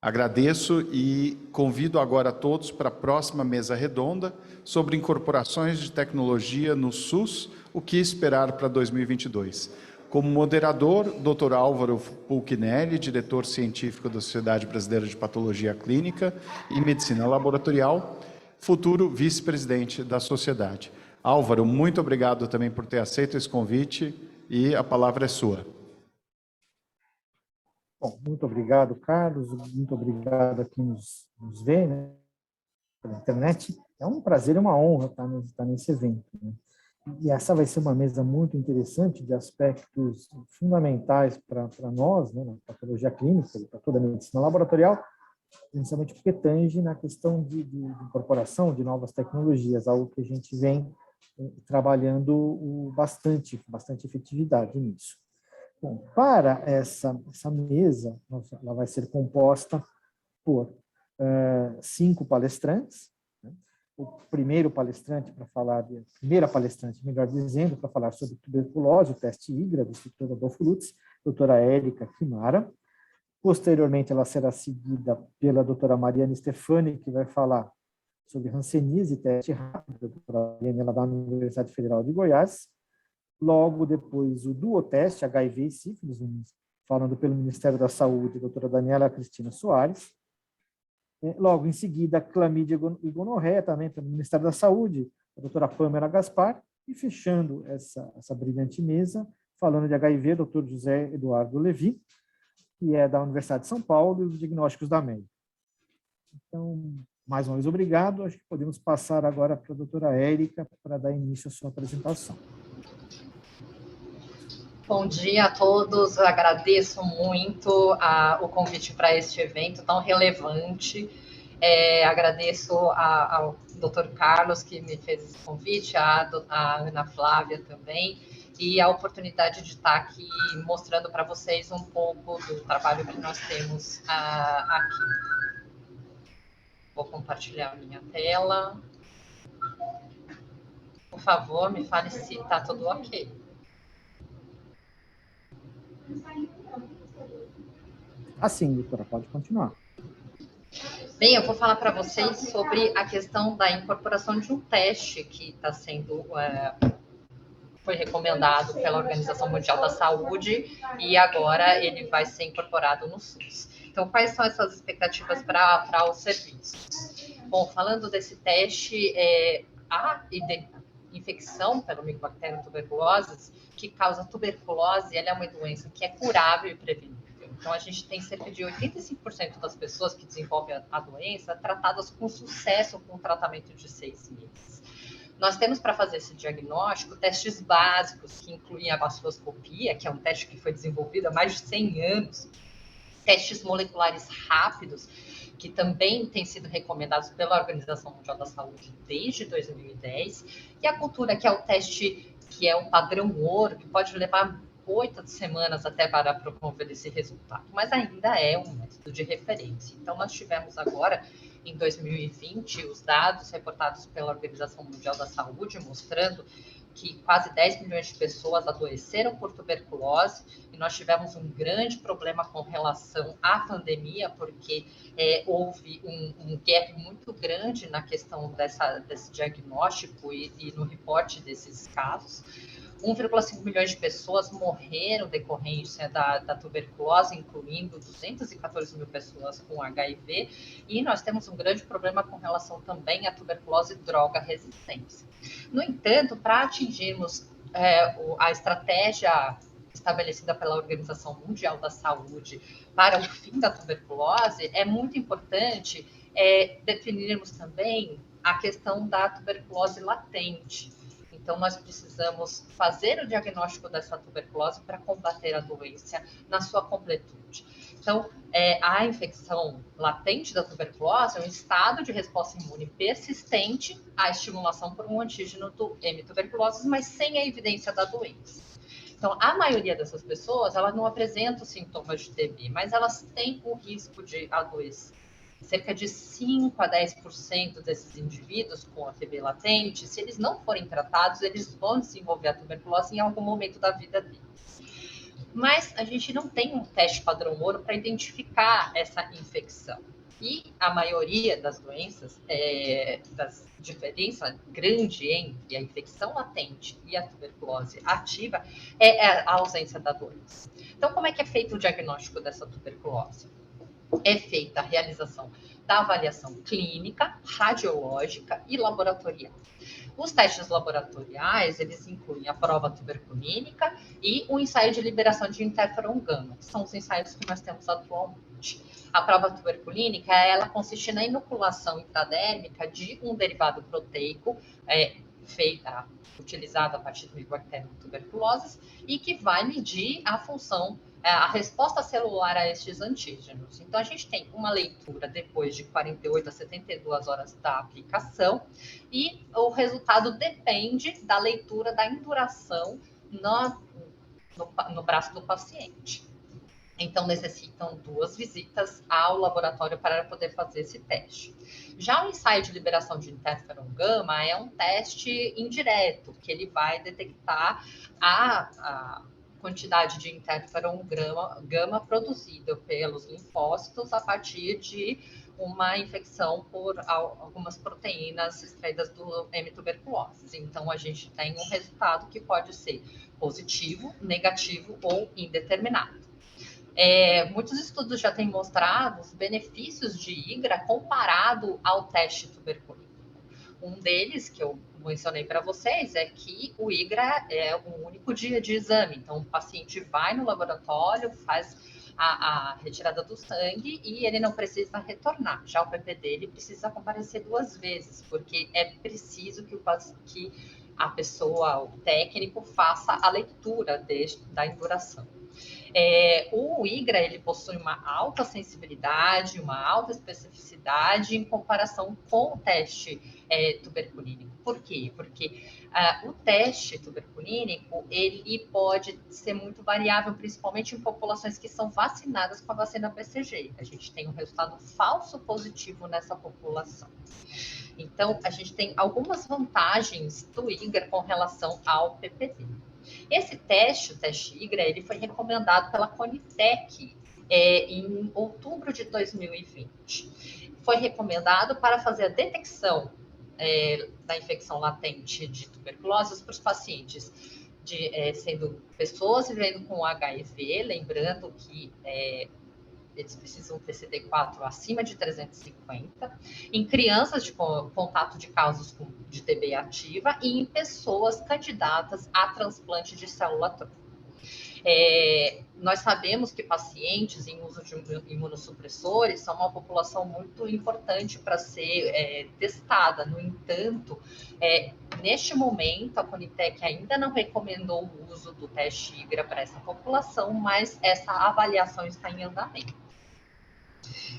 Agradeço e convido agora a todos para a próxima mesa redonda sobre incorporações de tecnologia no SUS, o que esperar para 2022. Como moderador, Dr. Álvaro Pulquinelli, diretor científico da Sociedade Brasileira de Patologia Clínica e Medicina Laboratorial, futuro vice-presidente da sociedade. Álvaro, muito obrigado também por ter aceito esse convite e a palavra é sua. Bom, muito obrigado, Carlos, muito obrigado a quem nos vê, né, pela internet. É um prazer e uma honra estar nesse evento, né? E essa vai ser uma mesa muito interessante de aspectos fundamentais para nós, né, na patologia clínica e para toda a medicina laboratorial, principalmente porque tange na questão de incorporação de novas tecnologias, algo que a gente vem trabalhando bastante efetividade nisso. Bom, para essa mesa, ela vai ser composta por 5 palestrantes. Né? O primeiro palestrante primeira palestrante, melhor dizendo, para falar sobre tuberculose, o teste IGRA, do Instituto Adolfo Lutz, doutora Érica Kimara. Posteriormente, ela será seguida pela doutora Mariana Stefani, que vai falar sobre hanseníase, teste rápido, a doutora Mariana, ela da Universidade Federal de Goiás. Logo depois, o duoteste, HIV e sífilis, falando pelo Ministério da Saúde, a doutora Daniela Cristina Soares. Logo em seguida, clamídia e gonorreia, também pelo Ministério da Saúde, a doutora Pâmela Gaspar. E fechando essa brilhante mesa, falando de HIV, o doutor José Eduardo Levi, que é da Universidade de São Paulo e os diagnósticos da América. Então, mais uma vez, obrigado. Acho que podemos passar agora para a doutora Érica para dar início à sua apresentação. Bom dia a todos, eu agradeço muito o convite para este evento tão relevante. Agradeço ao Dr. Carlos, que me fez esse convite, a Ana Flávia também, e a oportunidade de estar aqui mostrando para vocês um pouco do trabalho que nós temos aqui. Vou compartilhar a minha tela. Por favor, me fale se está tudo ok. Assim, doutora, pode continuar. Bem, eu vou falar para vocês sobre a questão da incorporação de um teste que está sendo foi recomendado pela Organização Mundial da Saúde e agora ele vai ser incorporado no SUS. Então, quais são essas expectativas para os serviços? Bom, falando desse teste, a infecção pelo Mycobacterium tuberculosis, que causa tuberculose, ela é uma doença que é curável e prevenível. Então, a gente tem cerca de 85% das pessoas que desenvolvem a doença tratadas com sucesso com um tratamento de 6 meses. Nós temos para fazer esse diagnóstico testes básicos, que incluem a baciloscopia, que é um teste que foi desenvolvido há mais de 100 anos, testes moleculares rápidos, que também têm sido recomendados pela Organização Mundial da Saúde desde 2010, e a cultura, que é o teste que é um padrão ouro, que pode levar 8 semanas até para promover esse resultado, mas ainda é um método de referência. Então, nós tivemos agora, em 2020, os dados reportados pela Organização Mundial da Saúde mostrando que quase 10 milhões de pessoas adoeceram por tuberculose e nós tivemos um grande problema com relação à pandemia, porque houve um gap muito grande na questão desse diagnóstico e no reporte desses casos. 1,5 milhões de pessoas morreram decorrência da tuberculose, incluindo 214 mil pessoas com HIV, e nós temos um grande problema com relação também à tuberculose droga resistência. No entanto, para atingirmos a estratégia estabelecida pela Organização Mundial da Saúde para o fim da tuberculose, é muito importante definirmos também a questão da tuberculose latente. Então, nós precisamos fazer o diagnóstico dessa tuberculose para combater a doença na sua completude. Então, a infecção latente da tuberculose é um estado de resposta imune persistente à estimulação por um antígeno do M-tuberculose, mas sem a evidência da doença. Então, a maioria dessas pessoas, elas não apresentam sintomas de TB, mas elas têm o risco de adoecer. Cerca de 5 a 10% desses indivíduos com a TB latente, se eles não forem tratados, eles vão desenvolver a tuberculose em algum momento da vida deles. Mas a gente não tem um teste padrão ouro para identificar essa infecção. E a maioria das doenças, das diferença grande entre a infecção latente e a tuberculose ativa é a ausência da doença. Então, como é que é feito o diagnóstico dessa tuberculose? É feita a realização da avaliação clínica, radiológica e laboratorial. Os testes laboratoriais, eles incluem a prova tuberculínica e o ensaio de liberação de interferon gama, que são os ensaios que nós temos atualmente. A prova tuberculínica, ela consiste na inoculação intradérmica de um derivado proteico utilizado a partir do Mycobacterium tuberculosis e que vai medir a função, a resposta celular a estes antígenos. Então, a gente tem uma leitura depois de 48 a 72 horas da aplicação e o resultado depende da leitura da induração no braço do paciente. Então, necessitam 2 visitas ao laboratório para poder fazer esse teste. Já o ensaio de liberação de interferon gama é um teste indireto, que ele vai detectar a quantidade de interferon gama produzida pelos linfócitos a partir de uma infecção por algumas proteínas extraídas do M. tuberculosis. Então, a gente tem um resultado que pode ser positivo, negativo ou indeterminado. Muitos estudos já têm mostrado os benefícios de IGRA comparado ao teste tuberculínico. Um deles, que eu mencionei para vocês, é que o IGRA é um único dia de exame. Então, o paciente vai no laboratório, faz a retirada do sangue e ele não precisa retornar. Já o PP dele precisa comparecer 2 vezes, porque é preciso que a pessoa, o técnico, faça a leitura da induração. O IGRA, ele possui uma alta sensibilidade, uma alta especificidade em comparação com o teste tuberculínico. Por quê? Porque o teste tuberculínico, ele pode ser muito variável, principalmente em populações que são vacinadas com a vacina BCG. A gente tem um resultado falso positivo nessa população. Então, a gente tem algumas vantagens do IGRA com relação ao PPD. Esse teste, o teste IGRA, ele foi recomendado pela Conitec em outubro de 2020. Foi recomendado para fazer a detecção da infecção latente de tuberculose para os pacientes, sendo pessoas vivendo com HIV, lembrando que eles precisam ter CD4 acima de 350, em crianças de contato de casos de TB ativa e em pessoas candidatas a transplante de célula-tronco. Nós sabemos que pacientes em uso de imunossupressores são uma população muito importante para ser testada. No entanto, neste momento, a Conitec ainda não recomendou o uso do teste IGRA para essa população, mas essa avaliação está em andamento.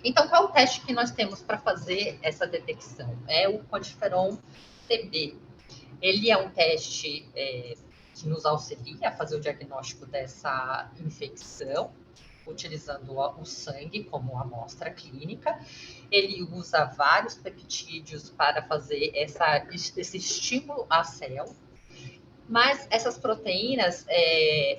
Então, qual é o teste que nós temos para fazer essa detecção? É o QuantiFERON TB. Ele é um teste que nos auxilia a fazer o diagnóstico dessa infecção, utilizando o sangue como amostra clínica. Ele usa vários peptídeos para fazer esse estímulo à célula. Mas essas proteínas,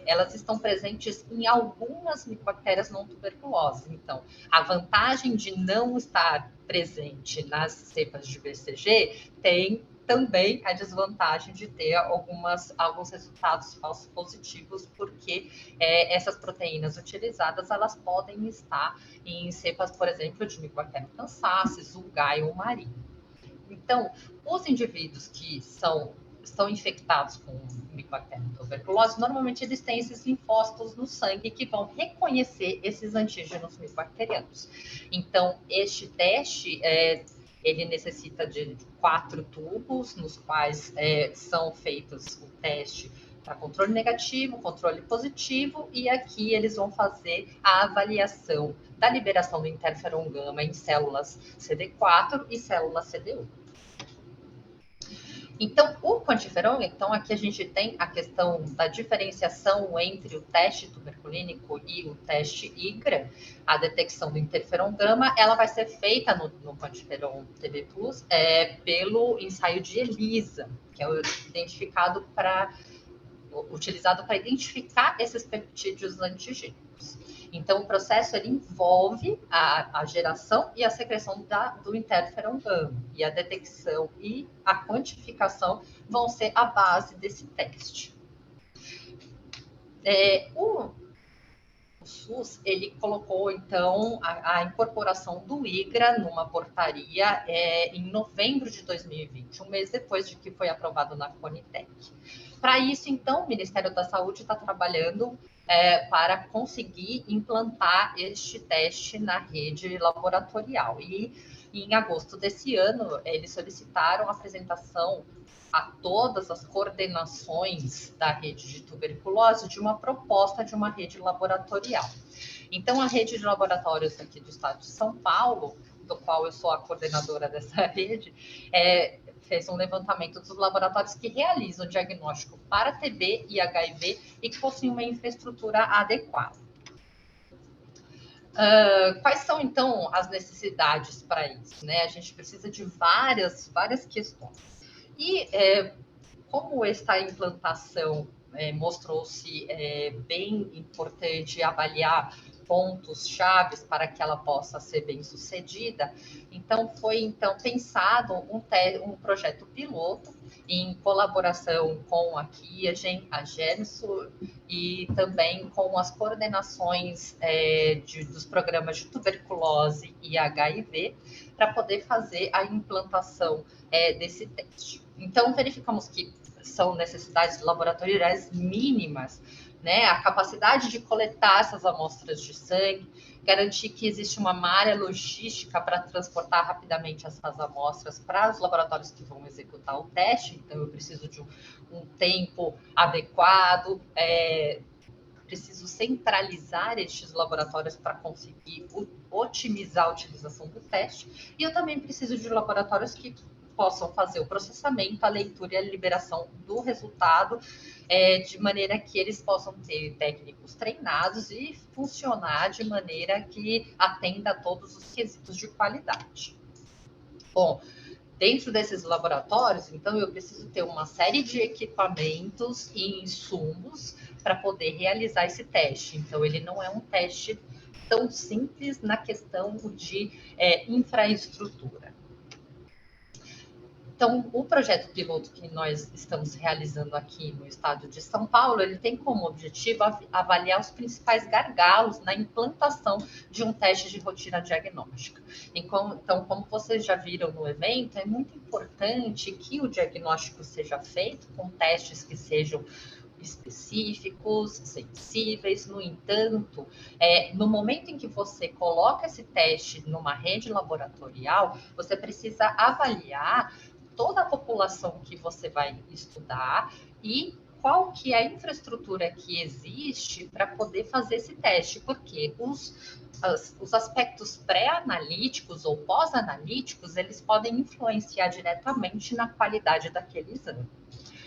elas estão presentes em algumas micobactérias não tuberculosas. Então, a vantagem de não estar presente nas cepas de BCG tem também a desvantagem de ter alguns resultados falsos positivos, porque essas proteínas utilizadas, elas podem estar em cepas, por exemplo, de Mycobacterium cansaces, Sulgai ou Marinho. Então, os indivíduos que estão infectados com Mycobacterium tuberculose, normalmente eles têm esses linfócitos no sangue que vão reconhecer esses antígenos micobacterianos. Então, este teste, ele necessita de 4 tubos, nos quais são feitos o teste para controle negativo, controle positivo, e aqui eles vão fazer a avaliação da liberação do interferon gama em células CD4 e células CD8. Então, o QuantiFERON, aqui a gente tem a questão da diferenciação entre o teste tuberculínico e o teste IGRA. A detecção do interferon gama, ela vai ser feita no QuantiFERON TB+, pelo ensaio de ELISA, que é identificado para utilizado para identificar esses peptídeos antigênicos. Então, o processo ele envolve a geração e a secreção do interferon gama, e a detecção e a quantificação vão ser a base desse teste. O SUS, ele colocou, então, a incorporação do IGRA numa portaria em novembro de 2020, um mês depois de que foi aprovado na Conitec. Para isso, então, o Ministério da Saúde está trabalhando para conseguir implantar este teste na rede laboratorial. E, em agosto desse ano, eles solicitaram a apresentação a todas as coordenações da rede de tuberculose de uma proposta de uma rede laboratorial. Então, a rede de laboratórios aqui do estado de São Paulo, do qual eu sou a coordenadora dessa rede, fez um levantamento dos laboratórios que realizam diagnóstico para TB e HIV e que possuem uma infraestrutura adequada. Quais são, então, as necessidades para isso, né? A gente precisa de várias questões. E como esta implantação mostrou-se bem importante avaliar pontos chaves para que ela possa ser bem sucedida, então foi pensado um projeto piloto em colaboração com a QIAGEN, a Gensul e também com as coordenações dos programas de tuberculose e HIV para poder fazer a implantação desse teste. Então, verificamos que são necessidades laboratoriais mínimas, né? A capacidade de coletar essas amostras de sangue, garantir que existe uma malha logística para transportar rapidamente essas amostras para os laboratórios que vão executar o teste. Então, eu preciso de um tempo adequado, preciso centralizar estes laboratórios para conseguir otimizar a utilização do teste. E eu também preciso de laboratórios que possam fazer o processamento, a leitura e a liberação do resultado, de maneira que eles possam ter técnicos treinados e funcionar de maneira que atenda a todos os quesitos de qualidade. Bom, dentro desses laboratórios, então, eu preciso ter uma série de equipamentos e insumos para poder realizar esse teste. Então, ele não é um teste tão simples na questão de infraestrutura. Então, o projeto piloto que nós estamos realizando aqui no estado de São Paulo, ele tem como objetivo avaliar os principais gargalos na implantação de um teste de rotina diagnóstica. Então, como vocês já viram no evento, é muito importante que o diagnóstico seja feito com testes que sejam específicos, sensíveis. No entanto, no momento em que você coloca esse teste numa rede laboratorial, você precisa avaliar toda a população que você vai estudar e qual que é a infraestrutura que existe para poder fazer esse teste, porque os aspectos pré-analíticos ou pós-analíticos, eles podem influenciar diretamente na qualidade daquele exame.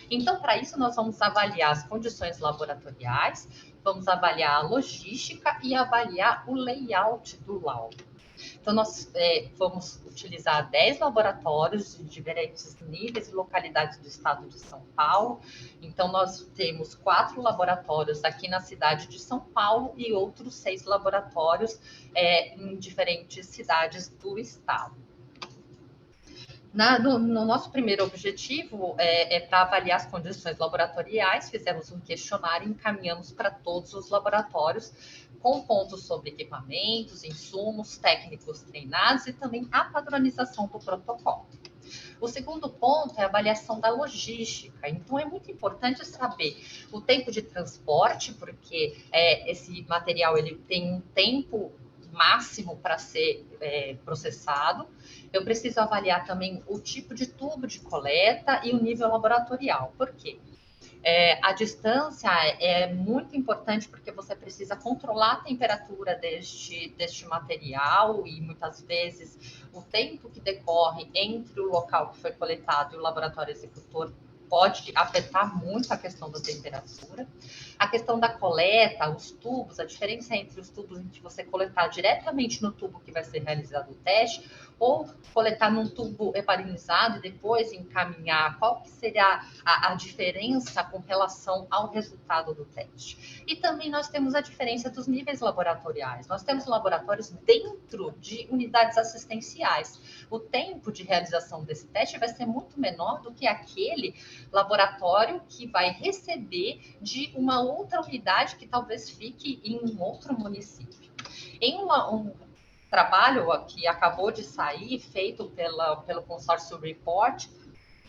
Então, para isso, nós vamos avaliar as condições laboratoriais, vamos avaliar a logística e avaliar o layout do laudo. Então, nós vamos utilizar 10 laboratórios de diferentes níveis e localidades do estado de São Paulo. Então, nós temos 4 laboratórios aqui na cidade de São Paulo e outros 6 laboratórios em diferentes cidades do estado. No nosso primeiro objetivo para avaliar as condições laboratoriais, fizemos um questionário e encaminhamos para todos os laboratórios com pontos sobre equipamentos, insumos, técnicos treinados e também a padronização do protocolo. O segundo ponto é a avaliação da logística. Então, é muito importante saber o tempo de transporte, porque esse material ele tem um tempo máximo para ser processado. Eu preciso avaliar também o tipo de tubo de coleta e o nível laboratorial. Por quê? A distância é muito importante porque você precisa controlar a temperatura deste material e muitas vezes o tempo que decorre entre o local que foi coletado e o laboratório executor pode afetar muito a questão da temperatura. A questão da coleta, os tubos, a diferença entre os tubos em que você coletar diretamente no tubo que vai ser realizado o teste ou coletar num tubo heparinizado e depois encaminhar? Qual que seria a diferença com relação ao resultado do teste? E também nós temos a diferença dos níveis laboratoriais. Nós temos laboratórios dentro de unidades assistenciais. O tempo de realização desse teste vai ser muito menor do que aquele laboratório que vai receber de uma outra unidade que talvez fique em um outro município. Em um trabalho que acabou de sair, feito pelo consórcio Report,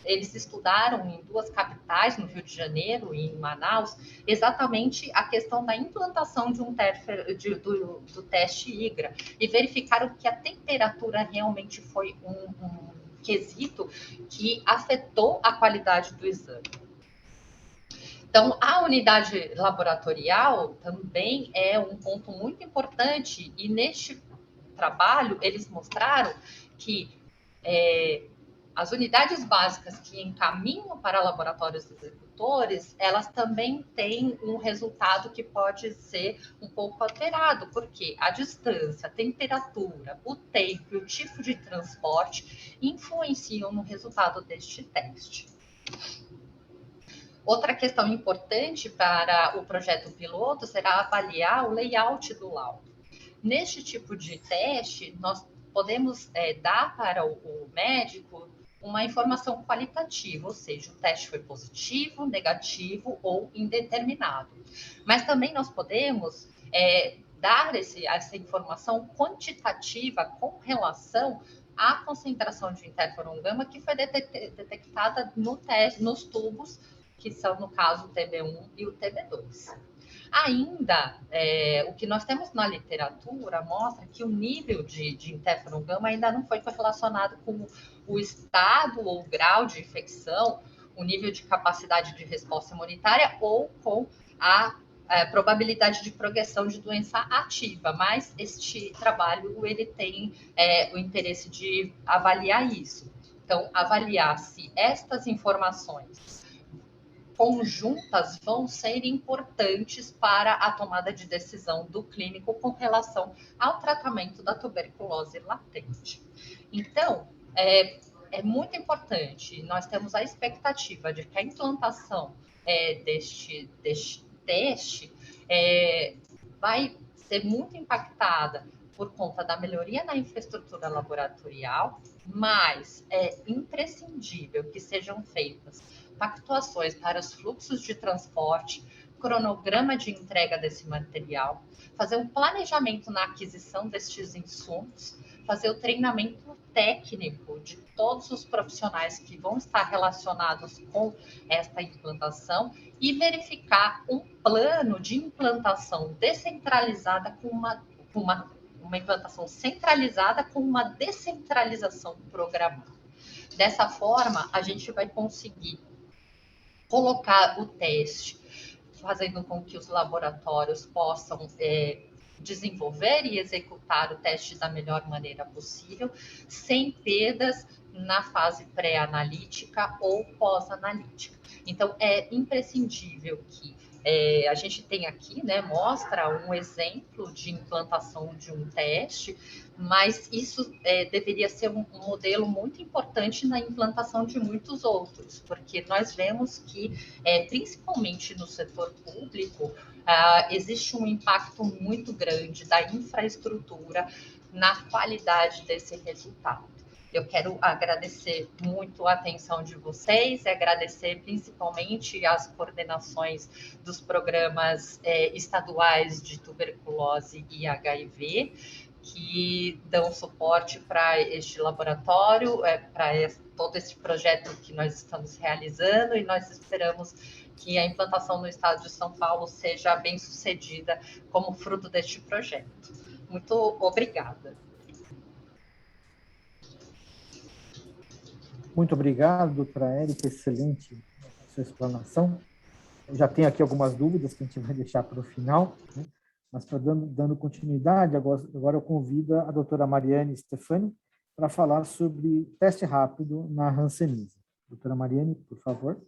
eles estudaram em 2 capitais, no Rio de Janeiro e em Manaus, exatamente a questão da implantação de do teste IGRA e verificaram que a temperatura realmente foi um quesito que afetou a qualidade do exame. Então, a unidade laboratorial também é um ponto muito importante e neste trabalho eles mostraram que as unidades básicas que encaminham para laboratórios executores, elas também têm um resultado que pode ser um pouco alterado, porque a distância, a temperatura, o tempo e o tipo de transporte influenciam no resultado deste teste. Outra questão importante para o projeto piloto será avaliar o layout do laudo. Neste tipo de teste, nós podemos dar para o médico uma informação qualitativa, ou seja, o teste foi positivo, negativo ou indeterminado. Mas também nós podemos dar essa informação quantitativa com relação à concentração de interferon gama que foi detectada no teste, nos tubos, que são, no caso, o TB1 e o TB2. Ainda, o que nós temos na literatura mostra que o nível de interferon gama ainda não foi correlacionado com o estado ou grau de infecção, o nível de capacidade de resposta imunitária ou com a probabilidade de progressão de doença ativa, mas este trabalho ele tem o interesse de avaliar isso. Então, avaliar se estas informações conjuntas vão ser importantes para a tomada de decisão do clínico com relação ao tratamento da tuberculose latente. Então, é muito importante, nós temos a expectativa de que a implantação deste teste vai ser muito impactada por conta da melhoria na infraestrutura laboratorial, mas é imprescindível que sejam feitas pactuações para os fluxos de transporte, cronograma de entrega desse material, fazer um planejamento na aquisição destes insumos, fazer o treinamento técnico de todos os profissionais que vão estar relacionados com esta implantação e verificar um plano de implantação descentralizada com uma implantação centralizada com uma descentralização programada. Dessa forma, a gente vai conseguir colocar o teste, fazendo com que os laboratórios possam desenvolver e executar o teste da melhor maneira possível, sem perdas na fase pré-analítica ou pós-analítica. Então, é imprescindível que a gente tem aqui, né, mostra um exemplo de implantação de um teste, mas isso deveria ser um modelo muito importante na implantação de muitos outros, porque nós vemos que, principalmente no setor público, existe um impacto muito grande da infraestrutura na qualidade desse resultado. Eu quero agradecer muito a atenção de vocês, e agradecer principalmente as coordenações dos programas estaduais de tuberculose e HIV, que dão suporte para este laboratório, para todo esse projeto que nós estamos realizando, e nós esperamos que a implantação no estado de São Paulo seja bem sucedida como fruto deste projeto. Muito obrigada. Muito obrigado, doutora Érica, excelente a sua explanação. Eu já tenho aqui algumas dúvidas que a gente vai deixar para o final, né? Mas para dando continuidade, agora eu convido a doutora Mariane Stefani para falar sobre teste rápido na hanseníase. Doutora Mariane, por favor.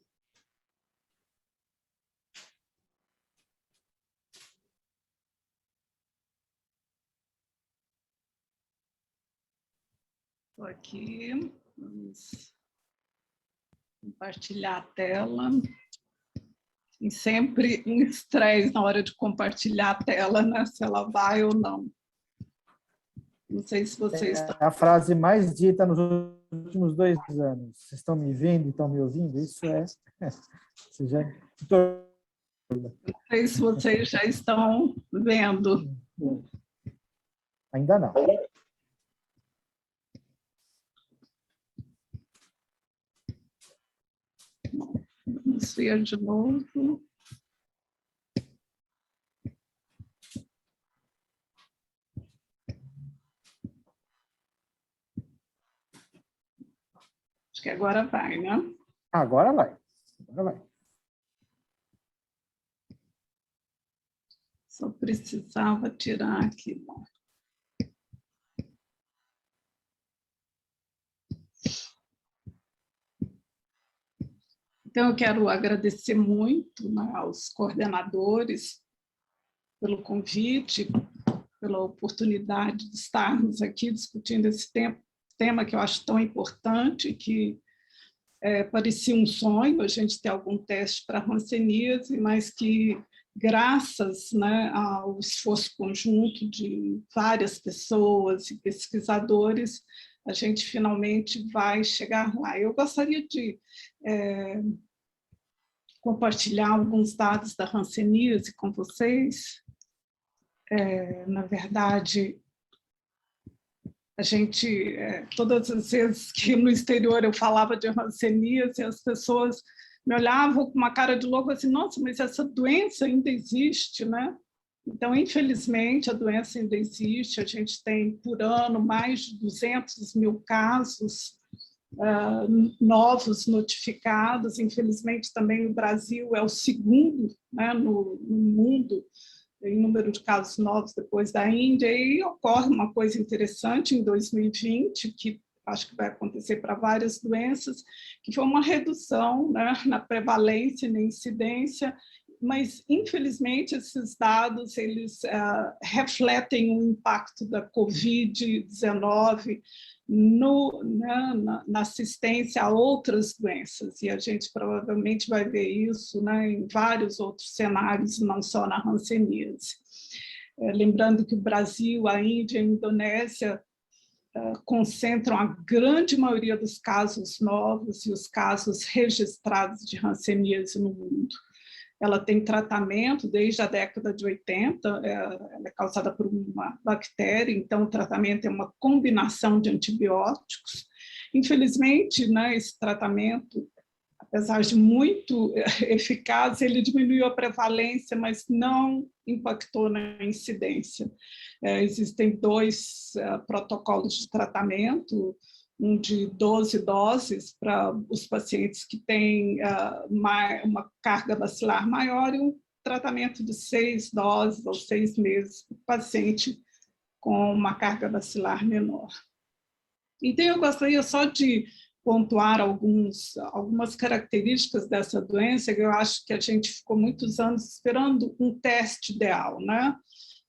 Estou aqui, vamos compartilhar a tela. E sempre um estresse na hora de compartilhar a tela, né? Se ela vai ou não. Não sei se vocês estão... É a frase mais dita nos últimos 2 anos. Vocês estão me vendo e estão me ouvindo? Isso é... Você já... Não sei se vocês já estão vendo. Ainda não. Vamos ver de novo. Acho que agora vai, né? Agora vai. Agora vai. Só precisava tirar aqui. Bom. Então, eu quero agradecer muito, né, aos coordenadores pelo convite, pela oportunidade de estarmos aqui discutindo esse tema que eu acho tão importante, que parecia um sonho a gente ter algum teste para hanseníase, mas que, graças, né, ao esforço conjunto de várias pessoas e pesquisadores, a gente finalmente vai chegar lá. Eu gostaria de compartilhar alguns dados da hanseníase com vocês. Na verdade, a gente, todas as vezes que no exterior eu falava de hanseníase, as pessoas me olhavam com uma cara de louco, assim, nossa, mas essa doença ainda existe, né? Então, infelizmente, a doença ainda existe, a gente tem, por ano, mais de 200 mil casos novos notificados. Infelizmente, também o Brasil é o segundo, né, no mundo em número de casos novos depois da Índia, e ocorre uma coisa interessante em 2020, que acho que vai acontecer para várias doenças, que foi uma redução, né, na prevalência e na incidência, mas, infelizmente, esses dados eles refletem o impacto da Covid-19 na assistência a outras doenças, e a gente provavelmente vai ver isso, né, em vários outros cenários, não só na hanseníase. Lembrando que o Brasil, a Índia e a Indonésia concentram a grande maioria dos casos novos e os casos registrados de hanseníase no mundo. Ela tem tratamento desde a década de 80, ela é causada por uma bactéria, então o tratamento é uma combinação de antibióticos. Infelizmente, né, esse tratamento, apesar de muito eficaz, ele diminuiu a prevalência, mas não impactou na incidência. Existem 2 protocolos de tratamento, um de 12 doses para os pacientes que têm uma carga bacilar maior e um tratamento de 6 doses ou 6 meses para o paciente com uma carga bacilar menor. Então, eu gostaria só de pontuar algumas características dessa doença, que eu acho que a gente ficou muitos anos esperando um teste ideal, né?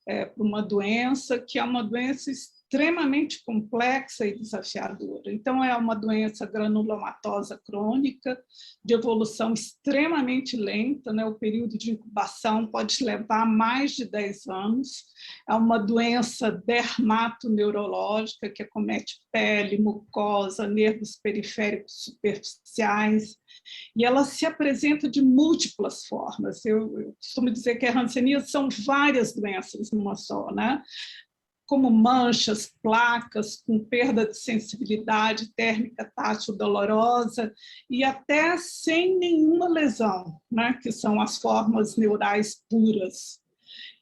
Para uma doença que é uma doença extremamente complexa e desafiadora. Então, é uma doença granulomatosa crônica, de evolução extremamente lenta, né? O período de incubação pode levar mais de 10 anos. É uma doença dermatoneurológica que acomete pele, mucosa, nervos periféricos superficiais, e ela se apresenta de múltiplas formas. Eu costumo dizer que a hanseníase são várias doenças numa só, né? Como manchas, placas, com perda de sensibilidade térmica tátil dolorosa, e até sem nenhuma lesão, né? Que são as formas neurais puras.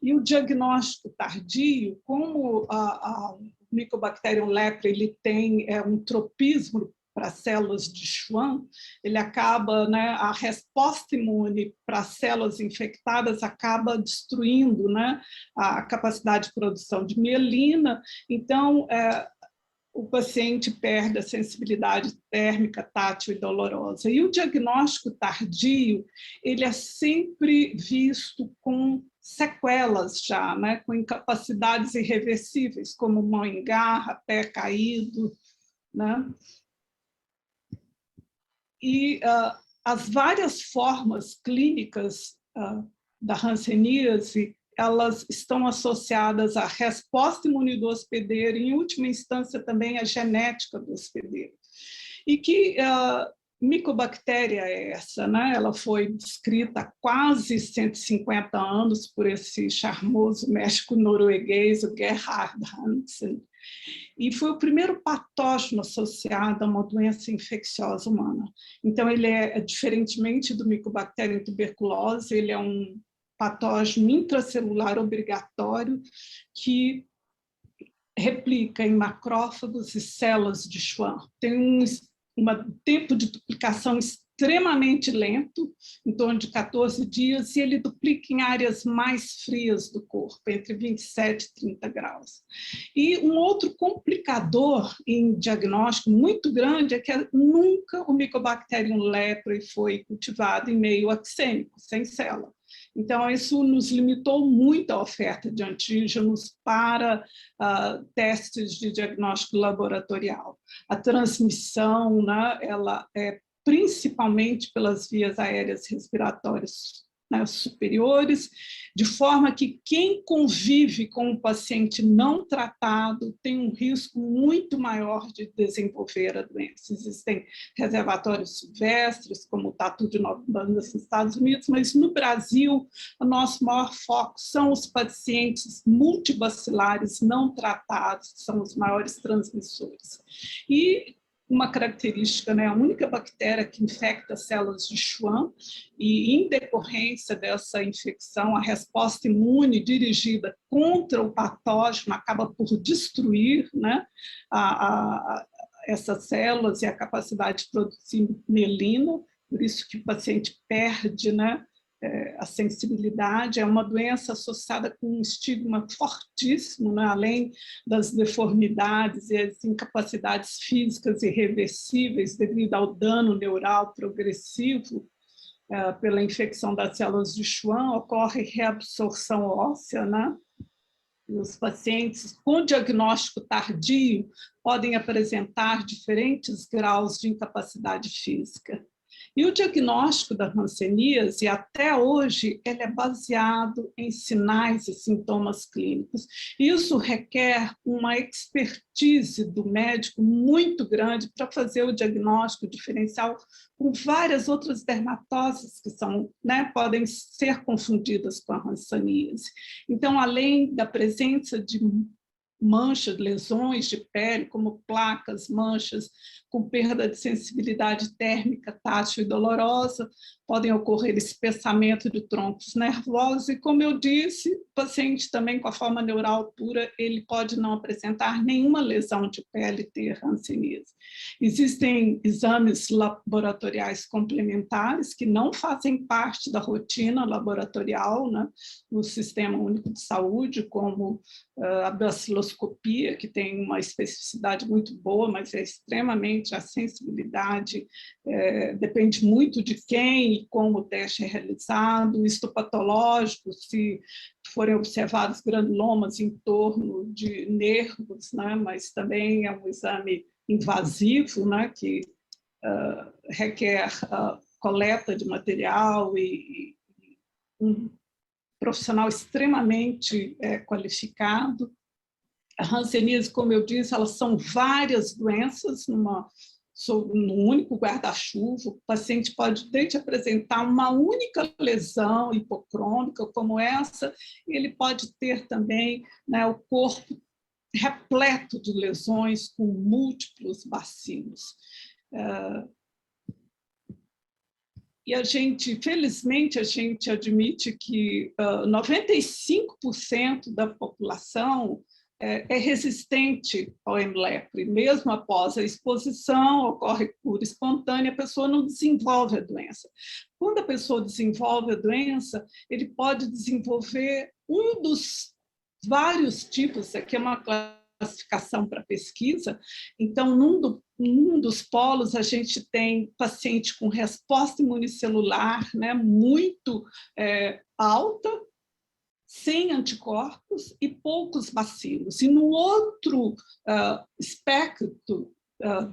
E o diagnóstico tardio, como o Mycobacterium lepra ele tem um tropismo para células de Schwann, ele acaba, né, a resposta imune para células infectadas acaba destruindo, né, a capacidade de produção de mielina, então o paciente perde a sensibilidade térmica, tátil e dolorosa. E o diagnóstico tardio, ele é sempre visto com sequelas já, né, com incapacidades irreversíveis, como mão em garra, pé caído, né? E as várias formas clínicas da hanseníase, elas estão associadas à resposta imune do hospedeiro, e, em última instância, também à genética do hospedeiro. E que micobactéria é essa, né? Ela foi descrita há quase 150 anos por esse charmoso médico norueguês, o Gerhard Hansen, e foi o primeiro patógeno associado a uma doença infecciosa humana. Então, ele diferentemente do Mycobacterium tuberculose, ele é um patógeno intracelular obrigatório que replica em macrófagos e células de Schwann. Tem um tempo de duplicação extremamente lento, em torno de 14 dias, e ele duplica em áreas mais frias do corpo, entre 27 e 30 graus. E um outro complicador em diagnóstico muito grande é que nunca o Mycobacterium leprae foi cultivado em meio axênico, sem célula. Então, isso nos limitou muito a oferta de antígenos para testes de diagnóstico laboratorial. A transmissão, né, ela é principalmente pelas vias aéreas respiratórias, né, superiores, de forma que quem convive com um paciente não tratado tem um risco muito maior de desenvolver a doença. Existem reservatórios silvestres, como o Tatu de Nova Banda nos Estados Unidos, mas no Brasil, o nosso maior foco são os pacientes multibacilares não tratados, que são os maiores transmissores. E uma característica, né, a única bactéria que infecta células de Schwann, e em decorrência dessa infecção, a resposta imune dirigida contra o patógeno acaba por destruir, né, essas células e a capacidade de produzir mielina, por isso que o paciente perde, né, a sensibilidade. É uma doença associada com um estigma fortíssimo, né? Além das deformidades e as incapacidades físicas irreversíveis devido ao dano neural progressivo pela infecção das células de Schwann, ocorre reabsorção óssea, né? E os pacientes com diagnóstico tardio podem apresentar diferentes graus de incapacidade física. E o diagnóstico da hanseníase, até hoje, ele é baseado em sinais e sintomas clínicos. Isso requer uma expertise do médico muito grande para fazer o diagnóstico diferencial com várias outras dermatoses que são, né, podem ser confundidas com a hanseníase. Então, além da presença de manchas, lesões de pele, como placas, manchas com perda de sensibilidade térmica, tátil e dolorosa, podem ocorrer espessamento de troncos nervosos e, como eu disse, o paciente também com a forma neural pura, ele pode não apresentar nenhuma lesão de pele e ter hanseníase. Existem exames laboratoriais complementares que não fazem parte da rotina laboratorial, né, no Sistema Único de Saúde, como a baciloscopia, que tem uma especificidade muito boa, mas é extremamente, a sensibilidade depende muito de quem e como o teste é realizado. O histopatológico, se forem observados granulomas em torno de nervos, né, mas também é um exame invasivo, né, que requer coleta de material e um profissional extremamente qualificado. A hanseníase, como eu disse, elas são várias doenças num único guarda-chuva. O paciente pode desde apresentar uma única lesão hipocrômica como essa, e ele pode ter também, né, o corpo repleto de lesões com múltiplos bacilos. E a gente, felizmente, a gente admite que 95% da população é resistente ao M-lepre. Mesmo após a exposição, ocorre cura espontânea, a pessoa não desenvolve a doença. Quando a pessoa desenvolve a doença, ele pode desenvolver um dos vários tipos, aqui é uma classificação para pesquisa. Então, num dos polos, a gente tem paciente com resposta imunicelular, né, muito alta, sem anticorpos e poucos bacilos. E no outro espectro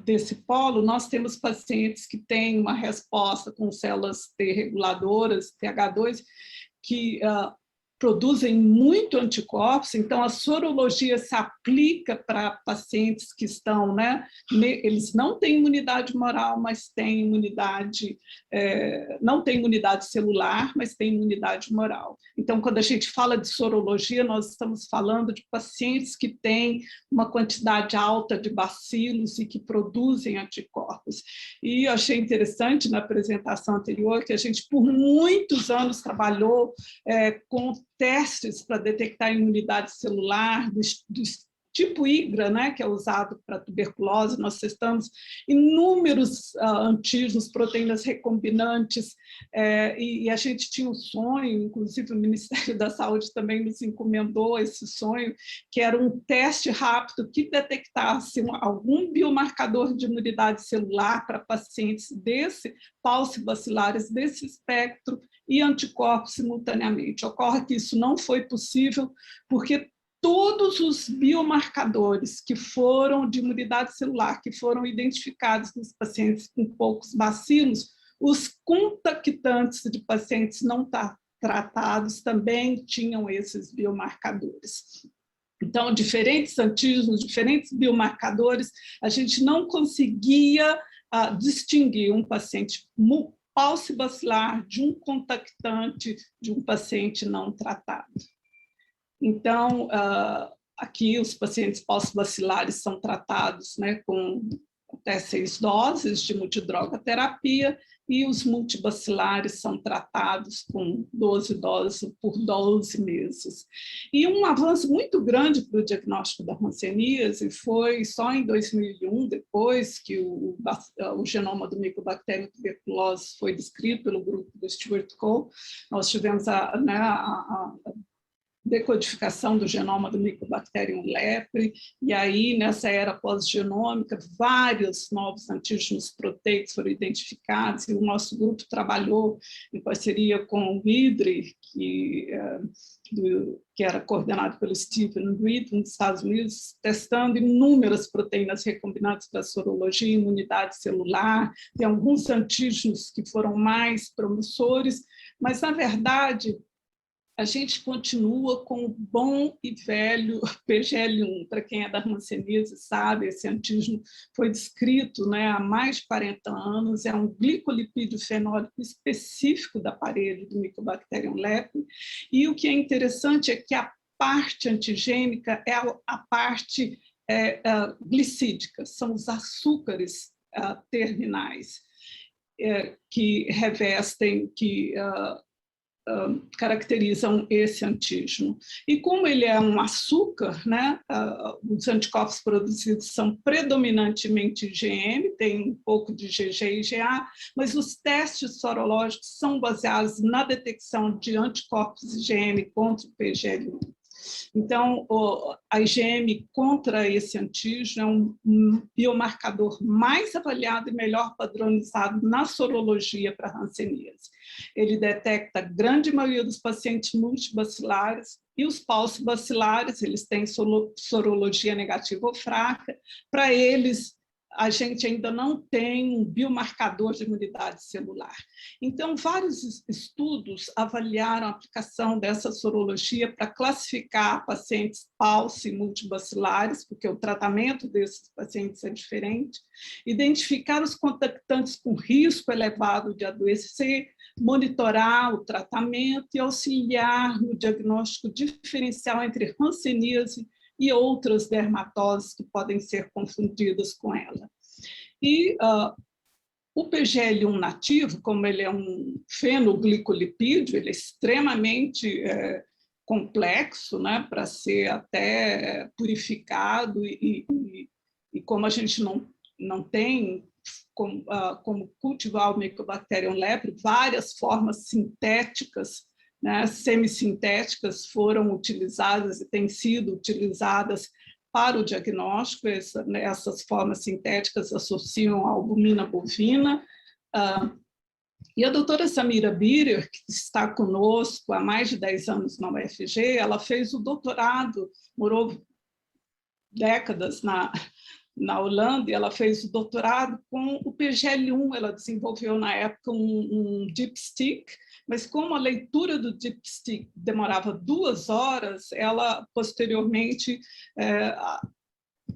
desse polo, nós temos pacientes que têm uma resposta com células T reguladoras, TH2, que produzem muito anticorpos, então a sorologia se aplica para pacientes que estão, né, eles não têm imunidade humoral, mas têm imunidade, não têm imunidade celular, mas têm imunidade humoral. Então, quando a gente fala de sorologia, nós estamos falando de pacientes que têm uma quantidade alta de bacilos e que produzem anticorpos. E eu achei interessante na apresentação anterior que a gente, por muitos anos, trabalhou com testes para detectar a imunidade celular do tipo IGRA, né, que é usado para tuberculose. Nós testamos inúmeros antígenos, proteínas recombinantes, e a gente tinha um sonho, inclusive o Ministério da Saúde também nos encomendou esse sonho, que era um teste rápido que detectasse algum biomarcador de imunidade celular para pacientes paucibacilares desse espectro e anticorpos simultaneamente. Ocorre que isso não foi possível porque todos os biomarcadores que foram de imunidade celular, que foram identificados nos pacientes com poucos bacilos, os contactantes de pacientes não tratados também tinham esses biomarcadores. Então, diferentes antígenos, diferentes biomarcadores, a gente não conseguia distinguir um paciente paucibacilar de um contactante de um paciente não tratado. Então, aqui os pacientes paucibacilares são tratados, né, com até 6 doses de multidroga terapia e os multibacilares são tratados com 12 doses por 12 meses. E um avanço muito grande para o diagnóstico da hanseníase foi só em 2001, depois que o genoma do Mycobacterium tuberculosis foi descrito pelo grupo do Stuart Cole, nós tivemos a decodificação do genoma do Mycobacterium lepre, e aí, nessa era pós-genômica, vários novos antígenos proteicos foram identificados, e o nosso grupo trabalhou em parceria com o IDRI, que era coordenado pelo Stephen Reed, nos Estados Unidos, testando inúmeras proteínas recombinantes para sorologia, imunidade celular, tem alguns antígenos que foram mais promissores, mas, na verdade, a gente continua com o bom e velho PGL1. Para quem é da hanseníase sabe, esse antígeno foi descrito, né, há mais de 40 anos, é um glicolipídio fenólico específico da parede do Mycobacterium lepre, e o que é interessante é que a parte antigênica é a parte glicídica, são os açúcares terminais que revestem, que caracterizam esse antígeno. E como ele é um açúcar, né, os anticorpos produzidos são predominantemente IgM, tem um pouco de IgG e IgA, mas os testes sorológicos são baseados na detecção de anticorpos IgM contra o PGL1. Então, a IgM contra esse antígeno é um biomarcador mais avaliado e melhor padronizado na sorologia para hanseníase. Ele detecta a grande maioria dos pacientes multibacilares e os paucibacilares, eles têm sorologia negativa ou fraca. Para eles, a gente ainda não tem um biomarcador de imunidade celular. Então, vários estudos avaliaram a aplicação dessa sorologia para classificar pacientes pauci e multibacilares, porque o tratamento desses pacientes é diferente, identificar os contactantes com risco elevado de adoecer, monitorar o tratamento e auxiliar no diagnóstico diferencial entre hanseníase e outras dermatoses que podem ser confundidas com ela. E o PGL1 nativo, como ele é um fenoglicolipídio, ele é extremamente complexo, né, para ser até purificado, e como a gente não tem como cultivar o Mycobacterium lepre, várias formas sintéticas, né, semissintéticas foram utilizadas e têm sido utilizadas para o diagnóstico. Essas formas sintéticas associam a albumina bovina. E a doutora Samira Birer, que está conosco há mais de 10 anos na UFG, ela fez o doutorado, morou décadas na Holanda, e ela fez o doutorado com o PGL-1. Ela desenvolveu, na época, um dipstick, mas como a leitura do dipstick demorava 2 horas, ela, posteriormente,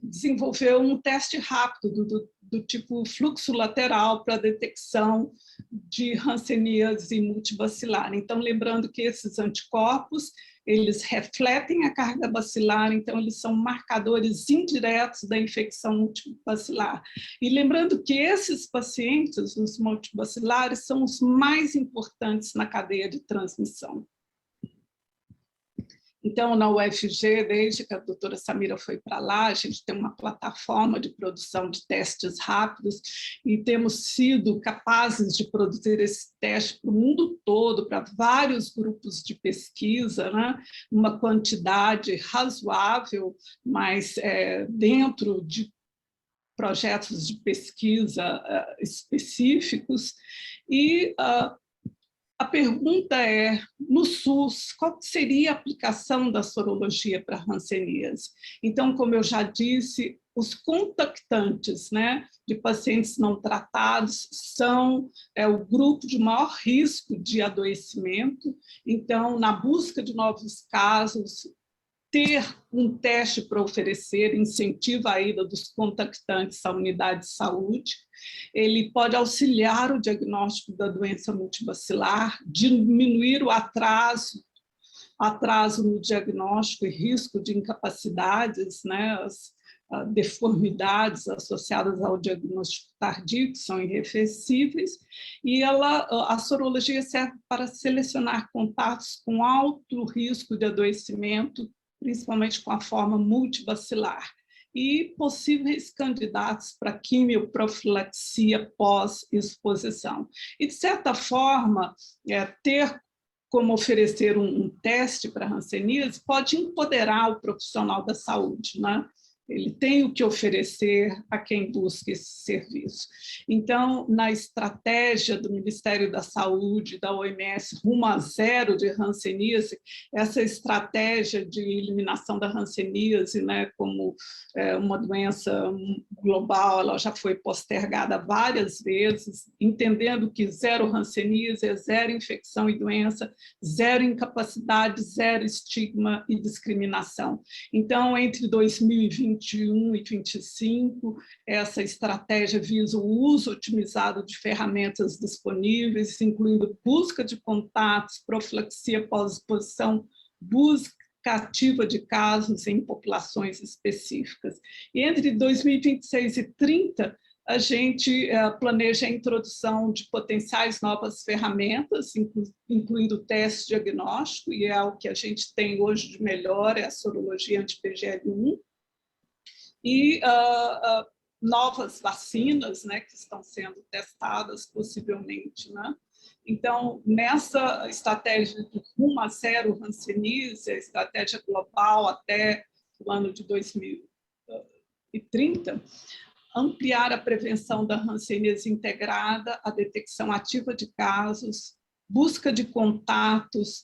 desenvolveu um teste rápido do tipo fluxo lateral para detecção de hanseníase multibacilar. Então, lembrando que esses anticorpos, eles refletem a carga bacilar, então eles são marcadores indiretos da infecção multibacilar. E lembrando que esses pacientes, os multibacilares, são os mais importantes na cadeia de transmissão. Então, na UFG, desde que a doutora Samira foi para lá, a gente tem uma plataforma de produção de testes rápidos e temos sido capazes de produzir esse teste para o mundo todo, para vários grupos de pesquisa, né? Uma quantidade razoável, mas dentro de projetos de pesquisa específicos. E a pergunta é, no SUS, qual seria a aplicação da sorologia para a hanseníase? Então, como eu já disse, os contactantes, né, de pacientes não tratados são o grupo de maior risco de adoecimento. Então, na busca de novos casos, ter um teste para oferecer incentiva a ida dos contactantes à unidade de saúde. Ele pode auxiliar o diagnóstico da doença multibacilar, diminuir o atraso no diagnóstico e risco de incapacidades, né, as deformidades associadas ao diagnóstico tardio, que são irreversíveis, e a sorologia serve para selecionar contatos com alto risco de adoecimento, principalmente com a forma multibacilar, e possíveis candidatos para quimioprofilaxia pós-exposição. E, de certa forma, ter como oferecer um teste para a hanseníase pode empoderar o profissional da saúde, né? Ele tem o que oferecer a quem busca esse serviço. Então, na estratégia do Ministério da Saúde, da OMS, rumo a zero de hanseníase, essa estratégia de eliminação da hanseníase, né, como uma doença global, ela já foi postergada várias vezes, entendendo que zero hanseníase é zero infecção e doença, zero incapacidade, zero estigma e discriminação. Então, entre 2021 e 2025, essa estratégia visa o uso otimizado de ferramentas disponíveis, incluindo busca de contatos, profilaxia pós-exposição, busca ativa de casos em populações específicas. E entre 2026 e 2030, a gente planeja a introdução de potenciais novas ferramentas, incluindo o teste diagnóstico, e é o que a gente tem hoje de melhor, é a sorologia anti-PGL-1, e novas vacinas, né, que estão sendo testadas possivelmente, né? Então, nessa estratégia de rumo a zero hanseníase, a estratégia global até o ano de 2030, ampliar a prevenção da hanseníase integrada, a detecção ativa de casos, busca de contatos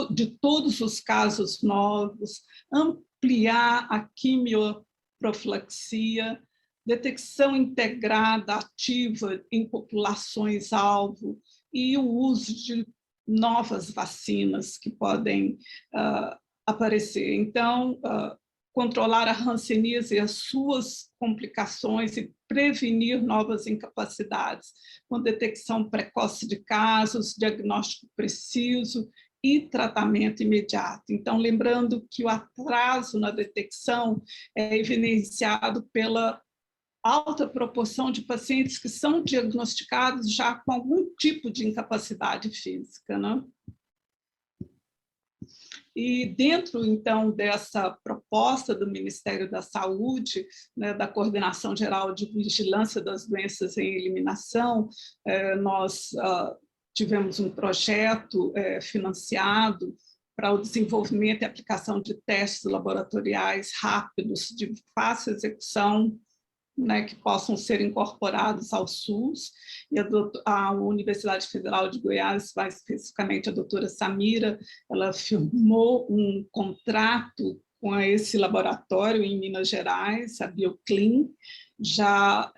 de todos os casos novos, ampliar a quimioprofilaxia, detecção integrada ativa em populações-alvo e o uso de novas vacinas que podem aparecer. Então, controlar a hanseníase e as suas complicações e prevenir novas incapacidades, com detecção precoce de casos, diagnóstico preciso e tratamento imediato. Então, lembrando que o atraso na detecção é evidenciado pela alta proporção de pacientes que são diagnosticados já com algum tipo de incapacidade física, né? E dentro, então, dessa proposta do Ministério da Saúde, né, da Coordenação Geral de Vigilância das Doenças em Eliminação, nós tivemos um projeto financiado para o desenvolvimento e aplicação de testes laboratoriais rápidos, de fácil execução, né, que possam ser incorporados ao SUS, e a Universidade Federal de Goiás, mais especificamente a doutora Samira, ela firmou um contrato com esse laboratório em Minas Gerais, a Bioclean, já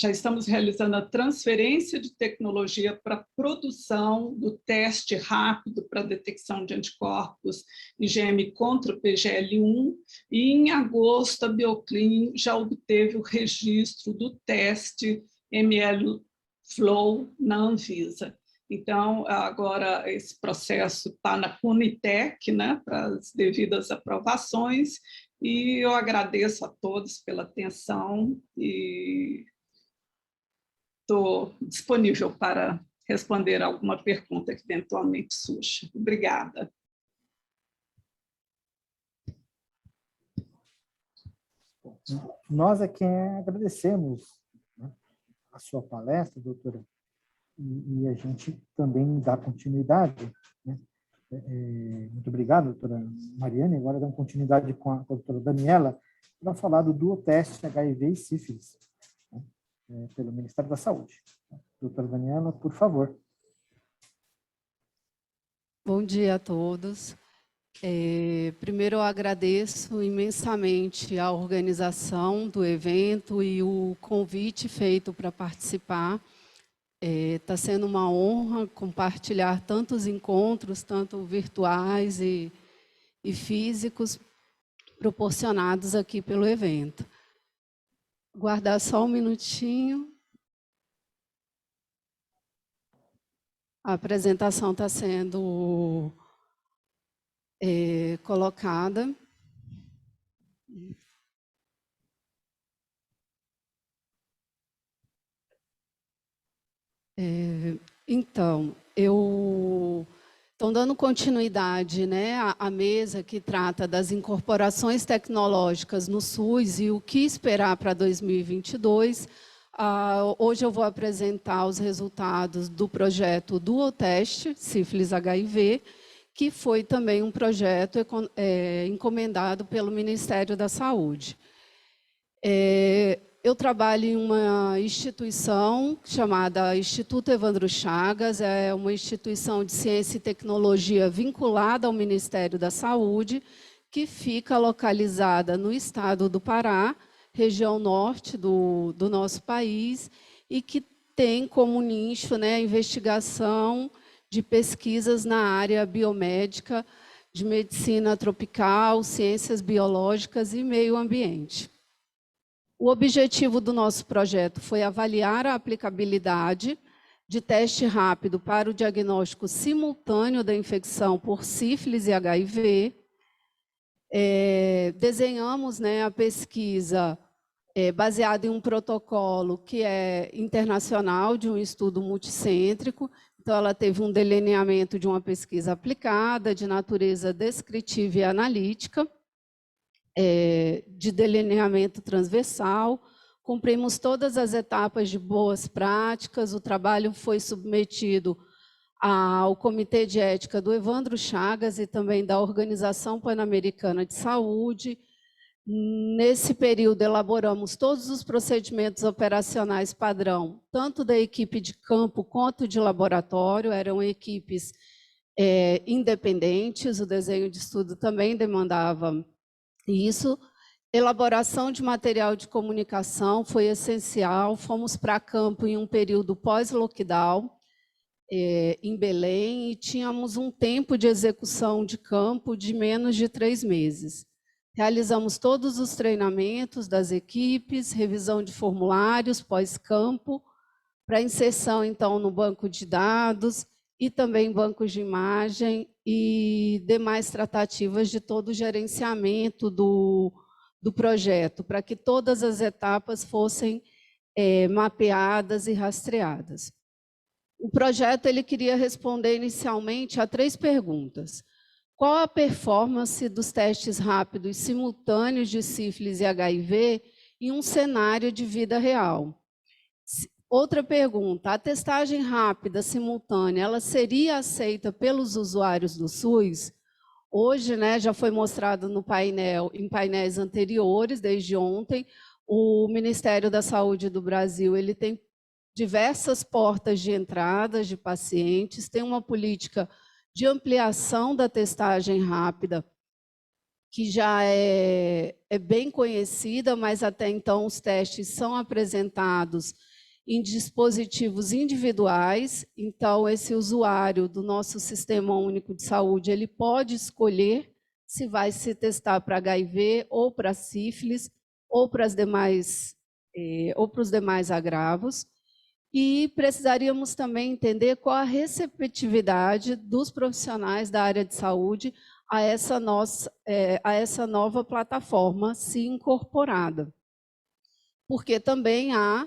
estamos realizando a transferência de tecnologia para a produção do teste rápido para detecção de anticorpos IgM contra o PGL-1, e em agosto a Bioclean já obteve o registro do teste ML-Flow na Anvisa. Então, agora esse processo está na Unitec, né, para as devidas aprovações, e eu agradeço a todos pela atenção e estou disponível para responder alguma pergunta que eventualmente surja. Obrigada. Nós é quem agradecemos, né, a sua palestra, doutora, e a gente também dá continuidade, né? Muito obrigado, doutora Mariane. Agora damos continuidade com a doutora Daniela para falar do duoteste HIV e sífilis, né, pelo Ministério da Saúde. Doutora Daniela, por favor. Bom dia a todos. Primeiro, eu agradeço imensamente a organização do evento e o convite feito para participar. Está sendo uma honra compartilhar tantos encontros, tanto virtuais e físicos, proporcionados aqui pelo evento. Guardar só um minutinho. A apresentação está sendo colocada. Então, estou dando continuidade, né, à mesa que trata das incorporações tecnológicas no SUS e o que esperar para 2022. Hoje eu vou apresentar os resultados do projeto Duoteste Sífilis HIV, que foi também um projeto encomendado pelo Ministério da Saúde. Eu trabalho em uma instituição chamada Instituto Evandro Chagas, é uma instituição de ciência e tecnologia vinculada ao Ministério da Saúde, que fica localizada no estado do Pará, região norte do nosso país, e que tem como nicho, né, a investigação de pesquisas na área biomédica, de medicina tropical, ciências biológicas e meio ambiente. O objetivo do nosso projeto foi avaliar a aplicabilidade de teste rápido para o diagnóstico simultâneo da infecção por sífilis e HIV. Desenhamos, né, a pesquisa baseada em um protocolo que é internacional, de um estudo multicêntrico. Então, ela teve um delineamento de uma pesquisa aplicada, de natureza descritiva e analítica, de delineamento transversal, cumprimos todas as etapas de boas práticas, o trabalho foi submetido ao Comitê de Ética do Evandro Chagas e também da Organização Pan-Americana de Saúde. Nesse período, elaboramos todos os procedimentos operacionais padrão, tanto da equipe de campo quanto de laboratório, eram equipes independentes, o desenho de estudo também demandava isso. Elaboração de material de comunicação foi essencial, fomos para campo em um período pós-lockdown, em Belém, e tínhamos um tempo de execução de campo de menos de 3 meses. Realizamos todos os treinamentos das equipes, revisão de formulários pós-campo, para inserção, então, no banco de dados e também bancos de imagem e demais tratativas de todo o gerenciamento do projeto, para que todas as etapas fossem mapeadas e rastreadas. O projeto ele queria responder inicialmente a 3 perguntas. Qual a performance dos testes rápidos simultâneos de sífilis e HIV em um cenário de vida real? Outra pergunta, a testagem rápida simultânea, ela seria aceita pelos usuários do SUS? Hoje, né, já foi mostrado no painel, em painéis anteriores, desde ontem, o Ministério da Saúde do Brasil ele tem diversas portas de entrada de pacientes, tem uma política de ampliação da testagem rápida que já é bem conhecida, mas até então os testes são apresentados em dispositivos individuais. Então, esse usuário do nosso Sistema Único de Saúde, ele pode escolher se vai se testar para HIV ou para sífilis ou para os demais agravos. E precisaríamos também entender qual a receptividade dos profissionais da área de saúde a essa nova plataforma se incorporada. Porque também há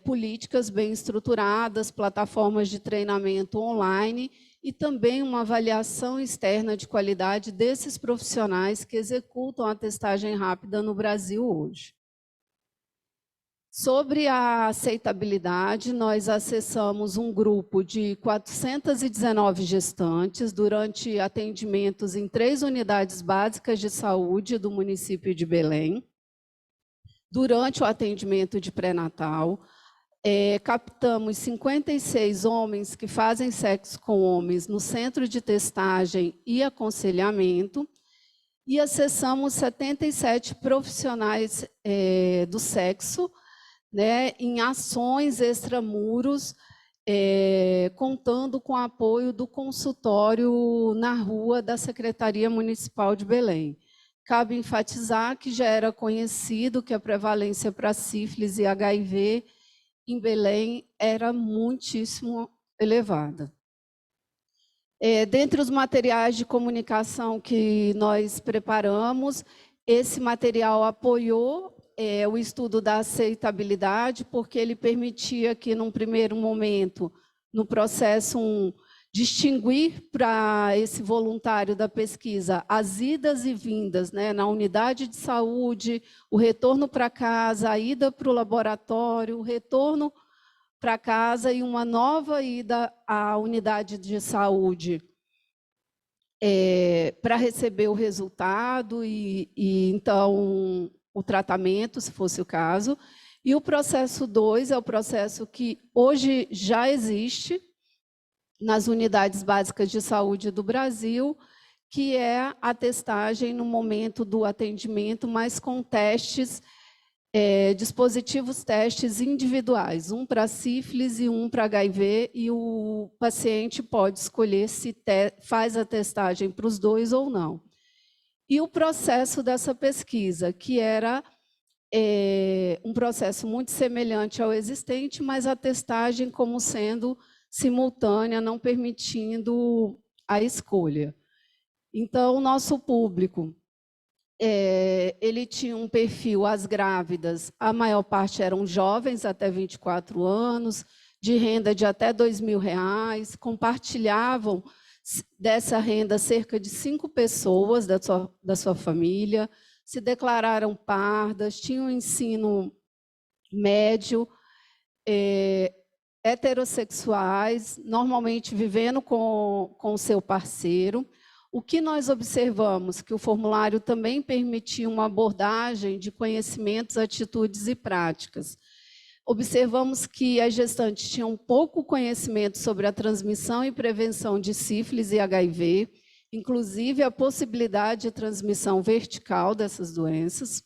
políticas bem estruturadas, plataformas de treinamento online e também uma avaliação externa de qualidade desses profissionais que executam a testagem rápida no Brasil hoje. Sobre a aceitabilidade, nós acessamos um grupo de 419 gestantes durante atendimentos em 3 unidades básicas de saúde do município de Belém. Durante o atendimento de pré-natal, captamos 56 homens que fazem sexo com homens no centro de testagem e aconselhamento e acessamos 77 profissionais do sexo, né, em ações extramuros, contando com o apoio do consultório na rua da Secretaria Municipal de Belém. Cabe enfatizar que já era conhecido que a prevalência para sífilis e HIV em Belém era muitíssimo elevada. Dentre os materiais de comunicação que nós preparamos, esse material apoiou o estudo da aceitabilidade, porque ele permitia que, num primeiro momento, no processo 1, distinguir para esse voluntário da pesquisa as idas e vindas, né, na unidade de saúde, o retorno para casa, a ida para o laboratório, o retorno para casa e uma nova ida à unidade de saúde para receber o resultado e então o tratamento, se fosse o caso. E o processo 2 é o processo que hoje já existe nas unidades básicas de saúde do Brasil, que é a testagem no momento do atendimento, mas com testes, dispositivos testes individuais, um para sífilis e um para HIV, e o paciente pode escolher se faz a testagem para os 2 ou não. E o processo dessa pesquisa, que era um processo muito semelhante ao existente, mas a testagem como sendo simultânea, não permitindo a escolha. Então, o nosso público, ele tinha um perfil, as grávidas, a maior parte eram jovens, até 24 anos, de renda de até R$2.000, compartilhavam dessa renda cerca de 5 pessoas da sua família, se declararam pardas, tinham ensino médio, heterossexuais, normalmente vivendo com o seu parceiro. O que nós observamos? Que o formulário também permitia uma abordagem de conhecimentos, atitudes e práticas. Observamos que as gestantes tinham pouco conhecimento sobre a transmissão e prevenção de sífilis e HIV, inclusive a possibilidade de transmissão vertical dessas doenças,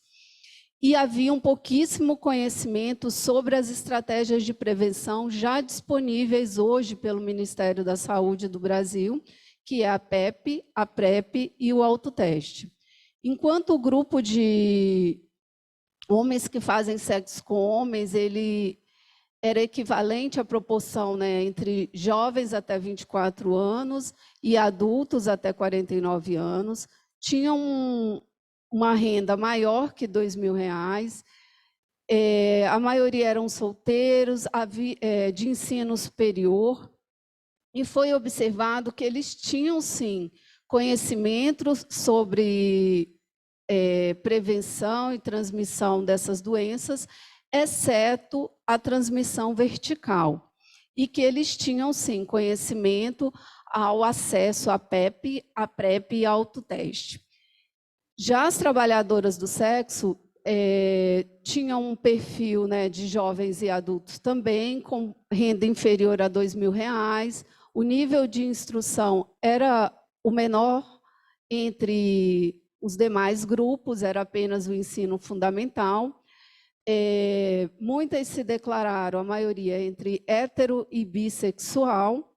e havia um pouquíssimo conhecimento sobre as estratégias de prevenção já disponíveis hoje pelo Ministério da Saúde do Brasil, que é a PEP, a PrEP e o autoteste. Enquanto o grupo de homens que fazem sexo com homens, ele era equivalente à proporção, né, entre jovens até 24 anos e adultos até 49 anos, tinham uma renda maior que R$2.000, a maioria eram solteiros, de ensino superior, e foi observado que eles tinham, sim, conhecimentos sobre prevenção e transmissão dessas doenças, exceto a transmissão vertical, e que eles tinham, sim, conhecimento ao acesso à PEP, à PrEP e ao autoteste. Já as trabalhadoras do sexo tinham um perfil, né, de jovens e adultos também, com renda inferior a R$2.000, o nível de instrução era o menor entre Os demais grupos era apenas o ensino fundamental. Muitas se declararam, a maioria, entre hétero e bissexual,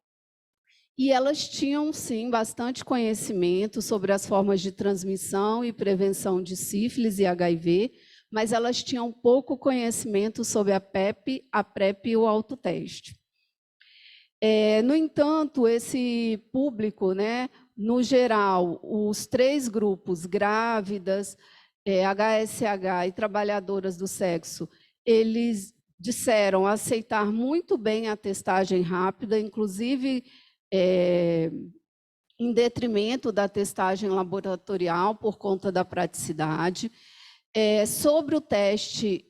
e elas tinham, sim, bastante conhecimento sobre as formas de transmissão e prevenção de sífilis e HIV, mas elas tinham pouco conhecimento sobre a PEP, a PrEP e o autoteste. No entanto, esse público, né, no geral, os 3 grupos, grávidas, HSH e trabalhadoras do sexo, eles disseram aceitar muito bem a testagem rápida, inclusive em detrimento da testagem laboratorial, por conta da praticidade. Sobre o teste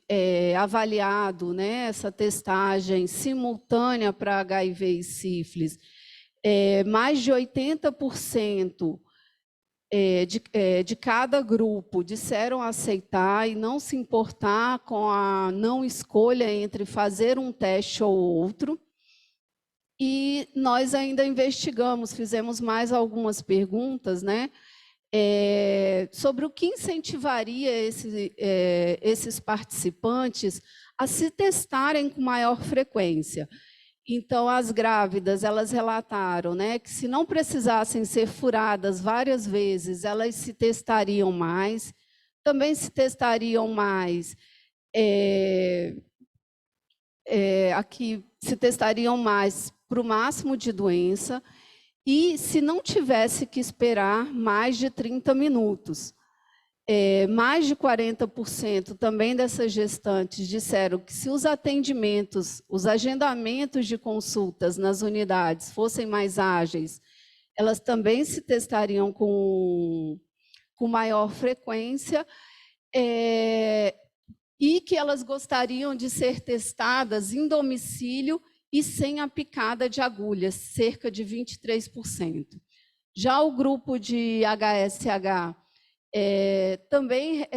avaliado, né, essa testagem simultânea para HIV e sífilis, mais de 80% de cada grupo disseram aceitar e não se importar com a não escolha entre fazer um teste ou outro. E nós ainda investigamos, fizemos mais algumas perguntas, né, sobre o que incentivaria esses participantes a se testarem com maior frequência. Então, as grávidas, elas relataram, né, que se não precisassem ser furadas várias vezes, elas se testariam mais, também se testariam mais, aqui se testariam mais para o máximo de doença, e se não tivesse que esperar mais de 30 minutos. Mais de 40% também dessas gestantes disseram que se os atendimentos, os agendamentos de consultas nas unidades fossem mais ágeis, elas também se testariam com maior frequência, e que elas gostariam de ser testadas em domicílio e sem a picada de agulhas, cerca de 23%. Já o grupo de HSH também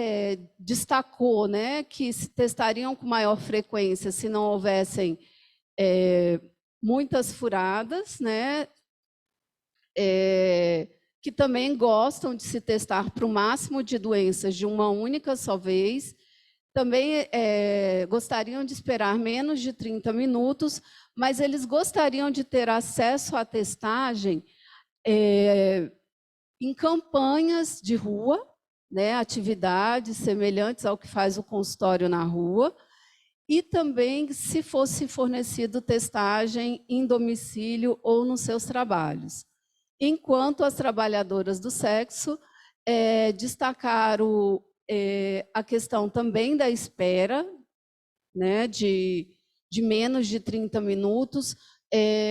destacou, né, que se testariam com maior frequência se não houvessem muitas furadas, né, que também gostam de se testar para o máximo de doenças de uma única só vez, também gostariam de esperar menos de 30 minutos, mas eles gostariam de ter acesso à testagem em campanhas de rua, né, atividades semelhantes ao que faz o consultório na rua, e também se fosse fornecido testagem em domicílio ou nos seus trabalhos. Enquanto as trabalhadoras do sexo destacaram a questão também da espera, né, de menos de 30 minutos,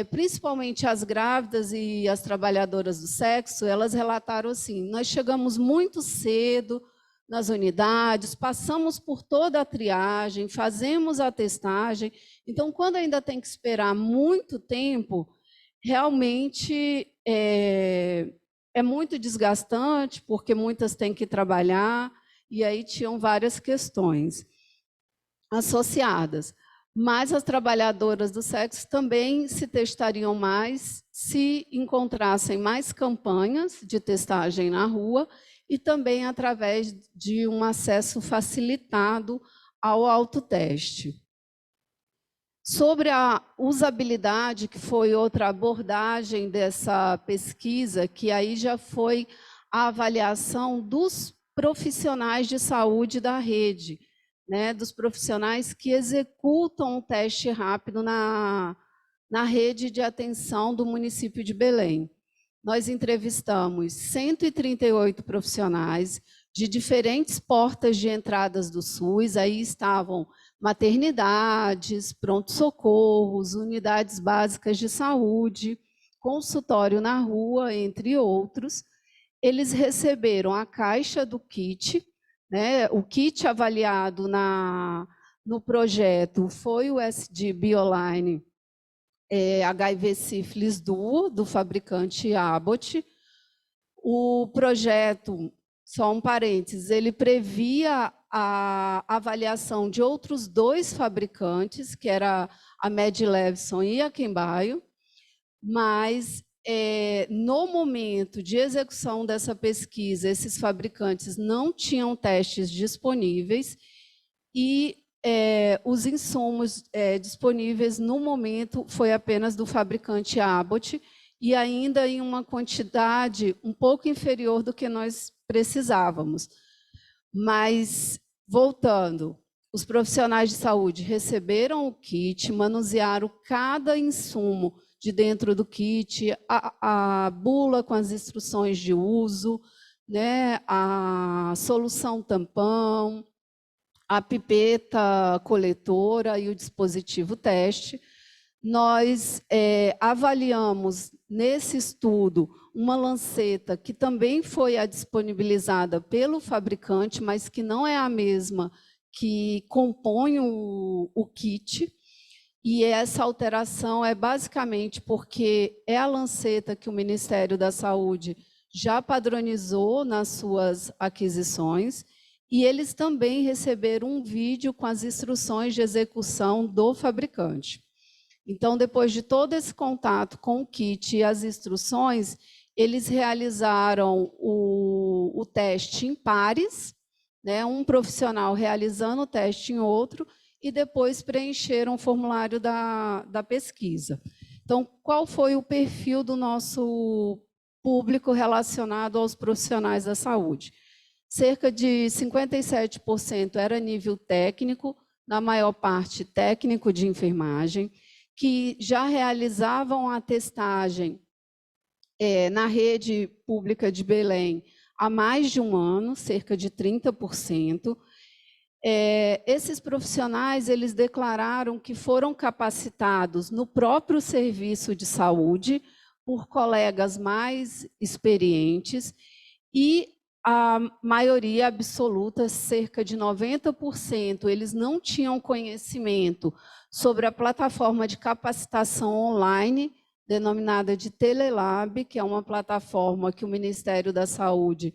principalmente as grávidas e as trabalhadoras do sexo, elas relataram assim: nós chegamos muito cedo nas unidades, passamos por toda a triagem, fazemos a testagem, então, quando ainda tem que esperar muito tempo, realmente é muito desgastante, porque muitas têm que trabalhar, e aí tinham várias questões associadas. Mas as trabalhadoras do sexo também se testariam mais se encontrassem mais campanhas de testagem na rua e também através de um acesso facilitado ao autoteste. Sobre a usabilidade, que foi outra abordagem dessa pesquisa, que aí já foi a avaliação dos profissionais de saúde da rede, né, dos profissionais que executam o teste rápido na rede de atenção do município de Belém. Nós entrevistamos 138 profissionais de diferentes portas de entradas do SUS, aí estavam maternidades, pronto-socorros, unidades básicas de saúde, consultório na rua, entre outros. Eles receberam a caixa do kit, né? O kit avaliado no projeto foi o SD Bioline HIV Sífilis Duo, do fabricante Abbott. O projeto, só um parênteses, ele previa a avaliação de outros 2 fabricantes, que era a Medlevson e a Chembaio, mas no momento de execução dessa pesquisa, esses fabricantes não tinham testes disponíveis e os insumos disponíveis no momento foi apenas do fabricante Abbott e ainda em uma quantidade um pouco inferior do que nós precisávamos. Mas, voltando, os profissionais de saúde receberam o kit, manusearam cada insumo de dentro do kit, a bula com as instruções de uso, né, a solução tampão, a pipeta coletora e o dispositivo teste. Nós avaliamos nesse estudo uma lanceta que também foi disponibilizada pelo fabricante, mas que não é a mesma que compõe o kit. E essa alteração é basicamente porque é a lanceta que o Ministério da Saúde já padronizou nas suas aquisições, e eles também receberam um vídeo com as instruções de execução do fabricante. Então, depois de todo esse contato com o kit e as instruções, eles realizaram o teste em pares, né, um profissional realizando o teste em outro, e depois preencheram o formulário da pesquisa. Então, qual foi o perfil do nosso público relacionado aos profissionais da saúde? Cerca de 57% era nível técnico, na maior parte técnico de enfermagem, que já realizavam a testagem na rede pública de Belém há mais de um ano, cerca de 30%. Esses profissionais, eles declararam que foram capacitados no próprio serviço de saúde por colegas mais experientes e a maioria absoluta, cerca de 90%, eles não tinham conhecimento sobre a plataforma de capacitação online, denominada de Telelab, que é uma plataforma que o Ministério da Saúde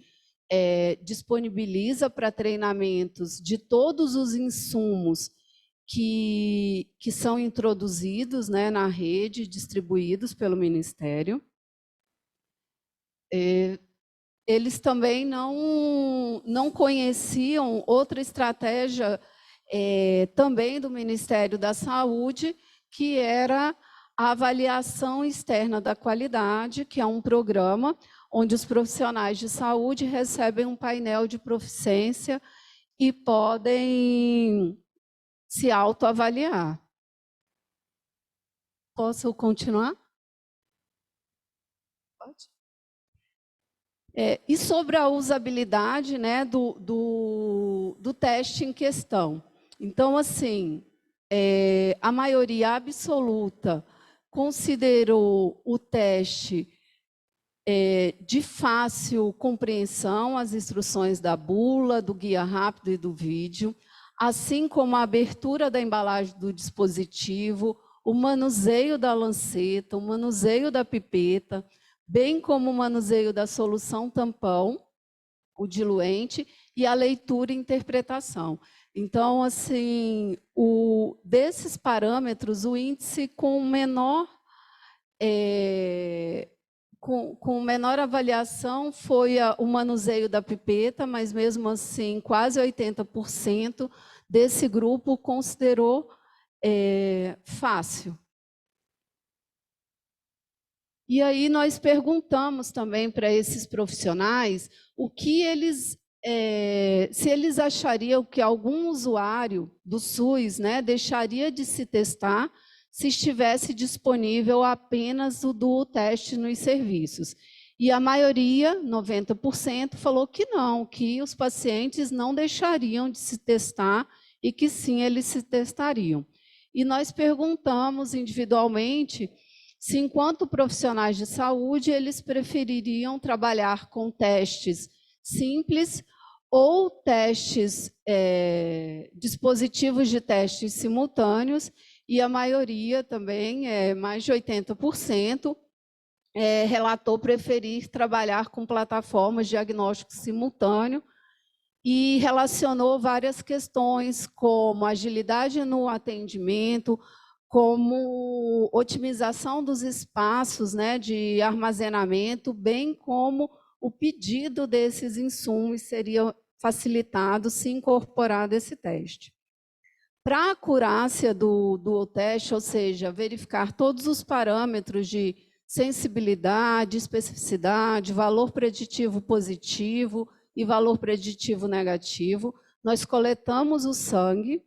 disponibiliza para treinamentos de todos os insumos que são introduzidos, né, na rede, distribuídos pelo Ministério. Eles também não conheciam outra estratégia também do Ministério da Saúde, que era a avaliação externa da qualidade, que é um programa onde os profissionais de saúde recebem um painel de proficiência e podem se autoavaliar. Posso continuar? Pode. E sobre a usabilidade, né, do teste em questão. Então, assim, a maioria absoluta considerou o teste de fácil compreensão, as instruções da bula, do guia rápido e do vídeo, assim como a abertura da embalagem do dispositivo, o manuseio da lanceta, o manuseio da pipeta, bem como o manuseio da solução tampão, o diluente, e a leitura e interpretação. Então, assim, desses parâmetros, o índice com menor avaliação foi o manuseio da pipeta, mas mesmo assim, quase 80% desse grupo considerou fácil. E aí nós perguntamos também para esses profissionais o que se eles achariam que algum usuário do SUS, né, deixaria de se testar se estivesse disponível apenas o do teste nos serviços. E a maioria, 90%, falou que não, que os pacientes não deixariam de se testar e que sim, eles se testariam. E nós perguntamos individualmente se, enquanto profissionais de saúde, eles prefeririam trabalhar com testes simples ou testes, dispositivos de testes simultâneos, e a maioria também, mais de 80%, relatou preferir trabalhar com plataformas de diagnóstico simultâneo e relacionou várias questões, como agilidade no atendimento, como otimização dos espaços, né, de armazenamento, bem como o pedido desses insumos seria facilitado se incorporado esse teste. Para a acurácia do teste, ou seja, verificar todos os parâmetros de sensibilidade, especificidade, valor preditivo positivo e valor preditivo negativo, nós coletamos o sangue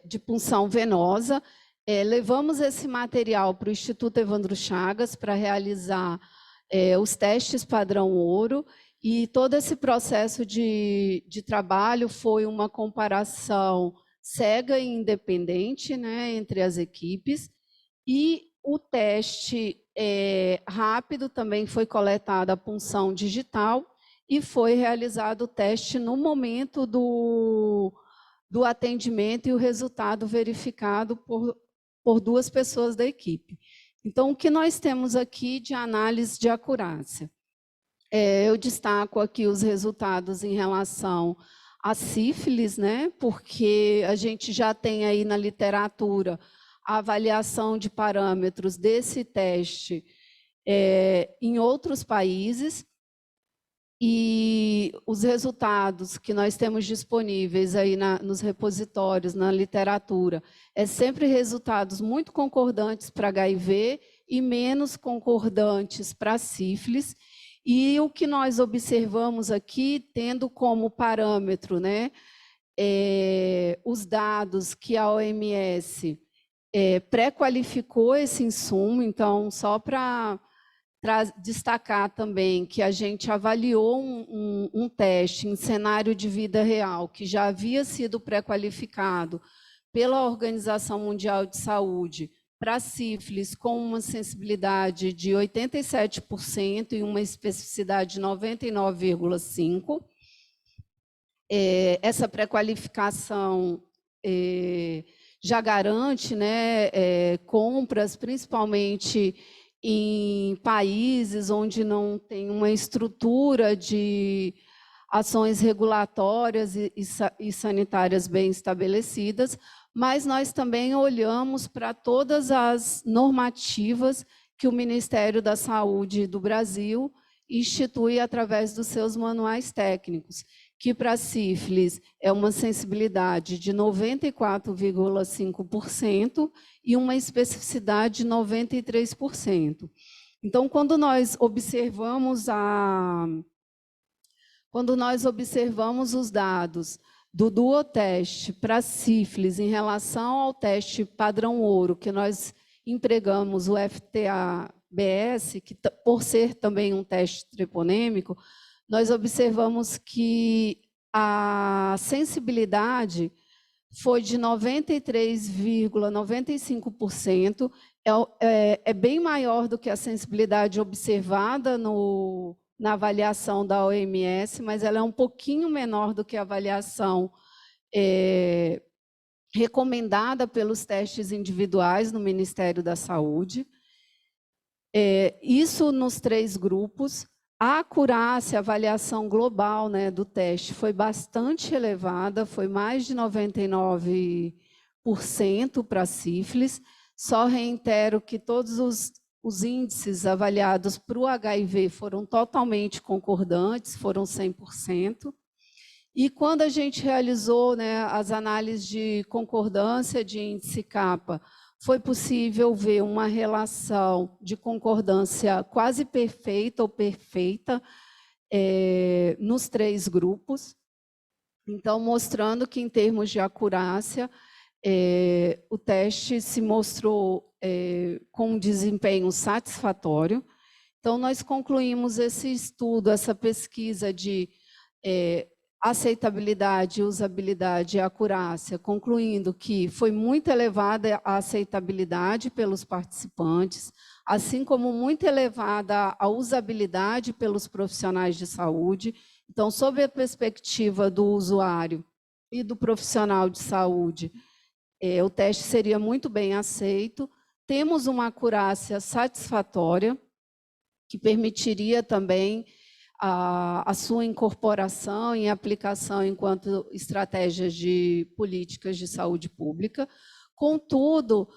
de punção venosa, levamos esse material para o Instituto Evandro Chagas para realizar os testes padrão ouro, e todo esse processo de trabalho foi uma comparação cega e independente, né, entre as equipes, e o teste rápido também foi coletada a punção digital e foi realizado o teste no momento do atendimento e o resultado verificado por 2 pessoas da equipe. Então, o que nós temos aqui de análise de acurácia? Eu destaco aqui os resultados em relação à sífilis, né? Porque a gente já tem aí na literatura a avaliação de parâmetros desse teste em outros países, e os resultados que nós temos disponíveis aí nos repositórios, na literatura, sempre resultados muito concordantes para HIV e menos concordantes para sífilis. E o que nós observamos aqui, tendo como parâmetro, né, os dados que a OMS pré-qualificou esse insumo, então, só para destacar também que a gente avaliou um teste em cenário de vida real, que já havia sido pré-qualificado pela Organização Mundial de Saúde para sífilis, com uma sensibilidade de 87% e uma especificidade de 99,5%. Essa pré-qualificação já garante, né, compras, principalmente em países onde não tem uma estrutura de ações regulatórias e sanitárias bem estabelecidas, mas nós também olhamos para todas as normativas que o Ministério da Saúde do Brasil institui através dos seus manuais técnicos, que para sífilis é uma sensibilidade de 94,5% e uma especificidade de 93%. Então, quando nós observamos os dados do duoteste para sífilis em relação ao teste padrão ouro, que nós empregamos o FTA-BS, que por ser também um teste treponêmico, nós observamos que a sensibilidade foi de 93,95%, é bem maior do que a sensibilidade observada na avaliação da OMS, mas ela é um pouquinho menor do que a avaliação recomendada pelos testes individuais no Ministério da Saúde. Isso nos 3 grupos. A acurácia, a avaliação global, né, do teste foi bastante elevada, foi mais de 99% para sífilis. Só reitero que todos os índices avaliados para o HIV foram totalmente concordantes, foram 100%. E quando a gente realizou, né, as análises de concordância de índice capa, foi possível ver uma relação de concordância quase perfeita ou perfeita nos 3 grupos. Então, mostrando que, em termos de acurácia, o teste se mostrou com um desempenho satisfatório. Então, nós concluímos esse estudo, essa pesquisa de aceitabilidade, usabilidade e acurácia, concluindo que foi muito elevada a aceitabilidade pelos participantes, assim como muito elevada a usabilidade pelos profissionais de saúde. Então, sob a perspectiva do usuário e do profissional de saúde, o teste seria muito bem aceito. Temos uma acurácia satisfatória, que permitiria também a sua incorporação e aplicação enquanto estratégias de políticas de saúde pública, Contudo,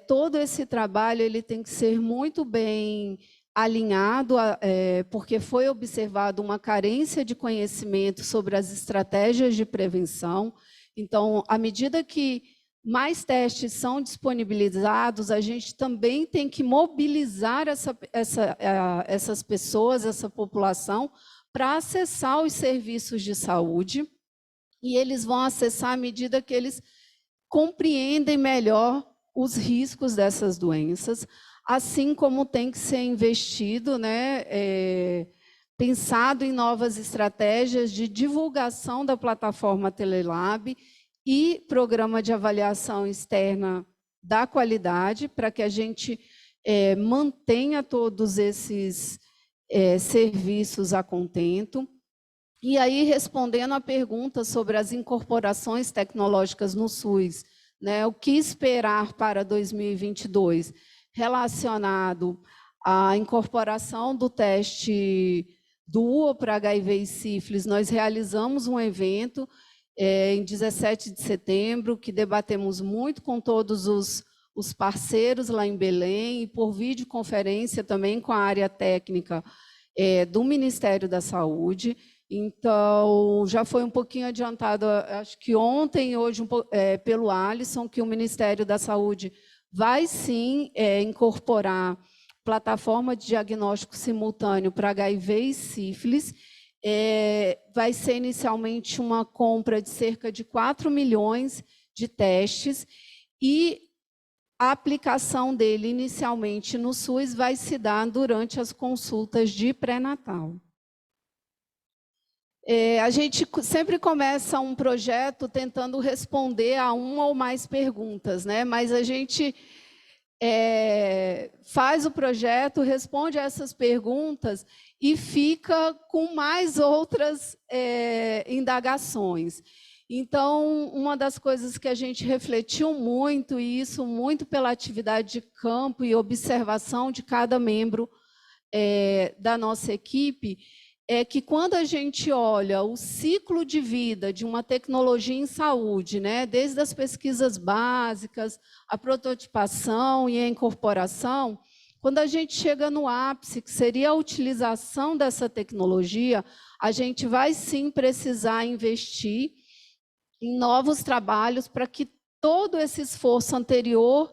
todo esse trabalho ele tem que ser muito bem alinhado, porque foi observado uma carência de conhecimento sobre as estratégias de prevenção. Então, à medida que mais testes são disponibilizados, a gente também tem que mobilizar essas pessoas, essa população, para acessar os serviços de saúde, e eles vão acessar à medida que eles compreendem melhor os riscos dessas doenças, assim como tem que ser investido, né, pensado em novas estratégias de divulgação da plataforma Telelab e programa de avaliação externa da qualidade, para que a gente mantenha todos esses serviços a contento. E aí, respondendo à pergunta sobre as incorporações tecnológicas no SUS, né, o que esperar para 2022, relacionado à incorporação do teste duo para HIV e sífilis, nós realizamos um evento em 17 de setembro, que debatemos muito com todos os parceiros lá em Belém, e por videoconferência também com a área técnica do Ministério da Saúde. Então, já foi um pouquinho adiantado, acho que ontem e hoje, pelo Alisson, que o Ministério da Saúde vai sim incorporar plataforma de diagnóstico simultâneo para HIV e sífilis. Vai ser inicialmente uma compra de cerca de 4 milhões de testes, e a aplicação dele inicialmente no SUS vai se dar durante as consultas de pré-natal. A gente sempre começa um projeto tentando responder a uma ou mais perguntas, né? Mas a gente faz o projeto, responde a essas perguntas e fica com mais outras indagações. Então, uma das coisas que a gente refletiu muito, e isso muito pela atividade de campo e observação de cada membro da nossa equipe, é que quando a gente olha o ciclo de vida de uma tecnologia em saúde, né, desde as pesquisas básicas, a prototipação e a incorporação, quando a gente chega no ápice, que seria a utilização dessa tecnologia, a gente vai sim precisar investir em novos trabalhos para que todo esse esforço anterior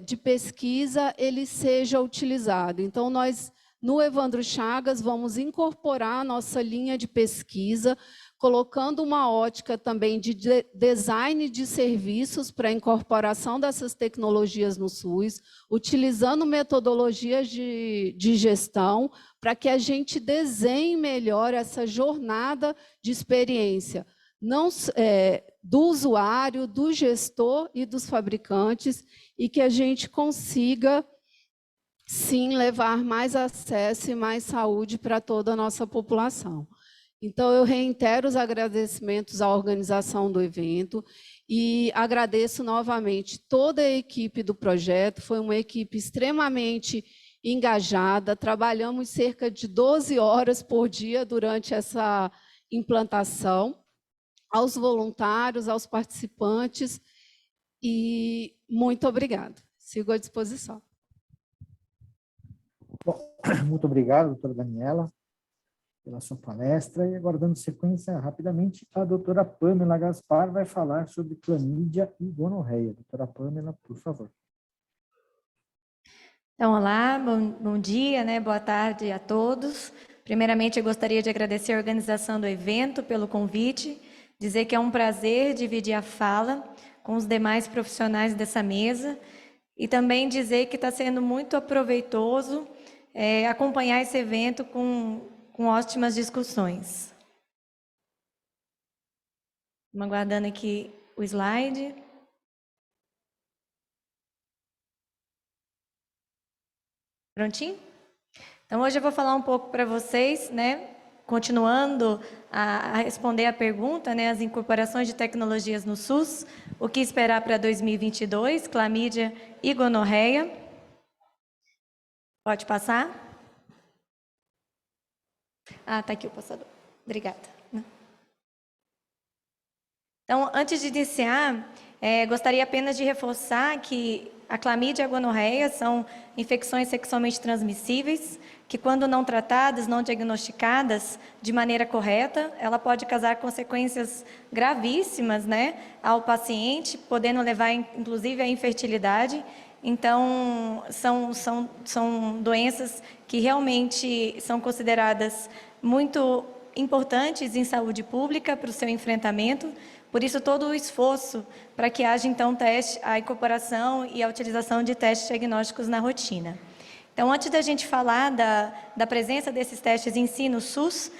de pesquisa ele seja utilizado. Então, nós, no Evandro Chagas, vamos incorporar a nossa linha de pesquisa, colocando uma ótica também de design de serviços para a incorporação dessas tecnologias no SUS, utilizando metodologias de gestão, para que a gente desenhe melhor essa jornada de experiência, não, do usuário, do gestor e dos fabricantes, e que a gente consiga sim levar mais acesso e mais saúde para toda a nossa população. Então, eu reitero os agradecimentos à organização do evento e agradeço novamente toda a equipe do projeto. Foi uma equipe extremamente engajada, trabalhamos cerca de 12 horas por dia durante essa implantação, aos voluntários, aos participantes, e muito obrigada. Sigo à disposição. Bom, muito obrigado, doutora Daniela, pela sua palestra. E agora, dando sequência rapidamente, a doutora Pamela Gaspar vai falar sobre clamídia e gonorreia. Doutora Pamela, por favor. Então, olá, bom dia, né? Boa tarde a todos. Primeiramente, eu gostaria de agradecer a organização do evento pelo convite, dizer que é um prazer dividir a fala com os demais profissionais dessa mesa e também dizer que está sendo muito proveitoso acompanhar esse evento com ótimas discussões. Vamos aguardando aqui o slide. Prontinho? Então, hoje eu vou falar um pouco para vocês, né? Continuando a responder a pergunta, né, as incorporações de tecnologias no SUS, o que esperar para 2022, clamídia e gonorreia. Pode passar? Ah, está aqui o passador. Obrigada. Então, antes de iniciar, Gostaria apenas de reforçar que a clamídia e a gonorreia são infecções sexualmente transmissíveis, que quando não tratadas, não diagnosticadas de maneira correta, ela pode causar consequências gravíssimas, né, ao paciente, podendo levar, inclusive, à infertilidade. Então, são doenças que realmente são consideradas muito importantes em saúde pública para o seu enfrentamento. Por isso, todo o esforço para que haja, então, a incorporação e a utilização de testes diagnósticos na rotina. Então, antes da gente falar da presença desses testes em si no SUS,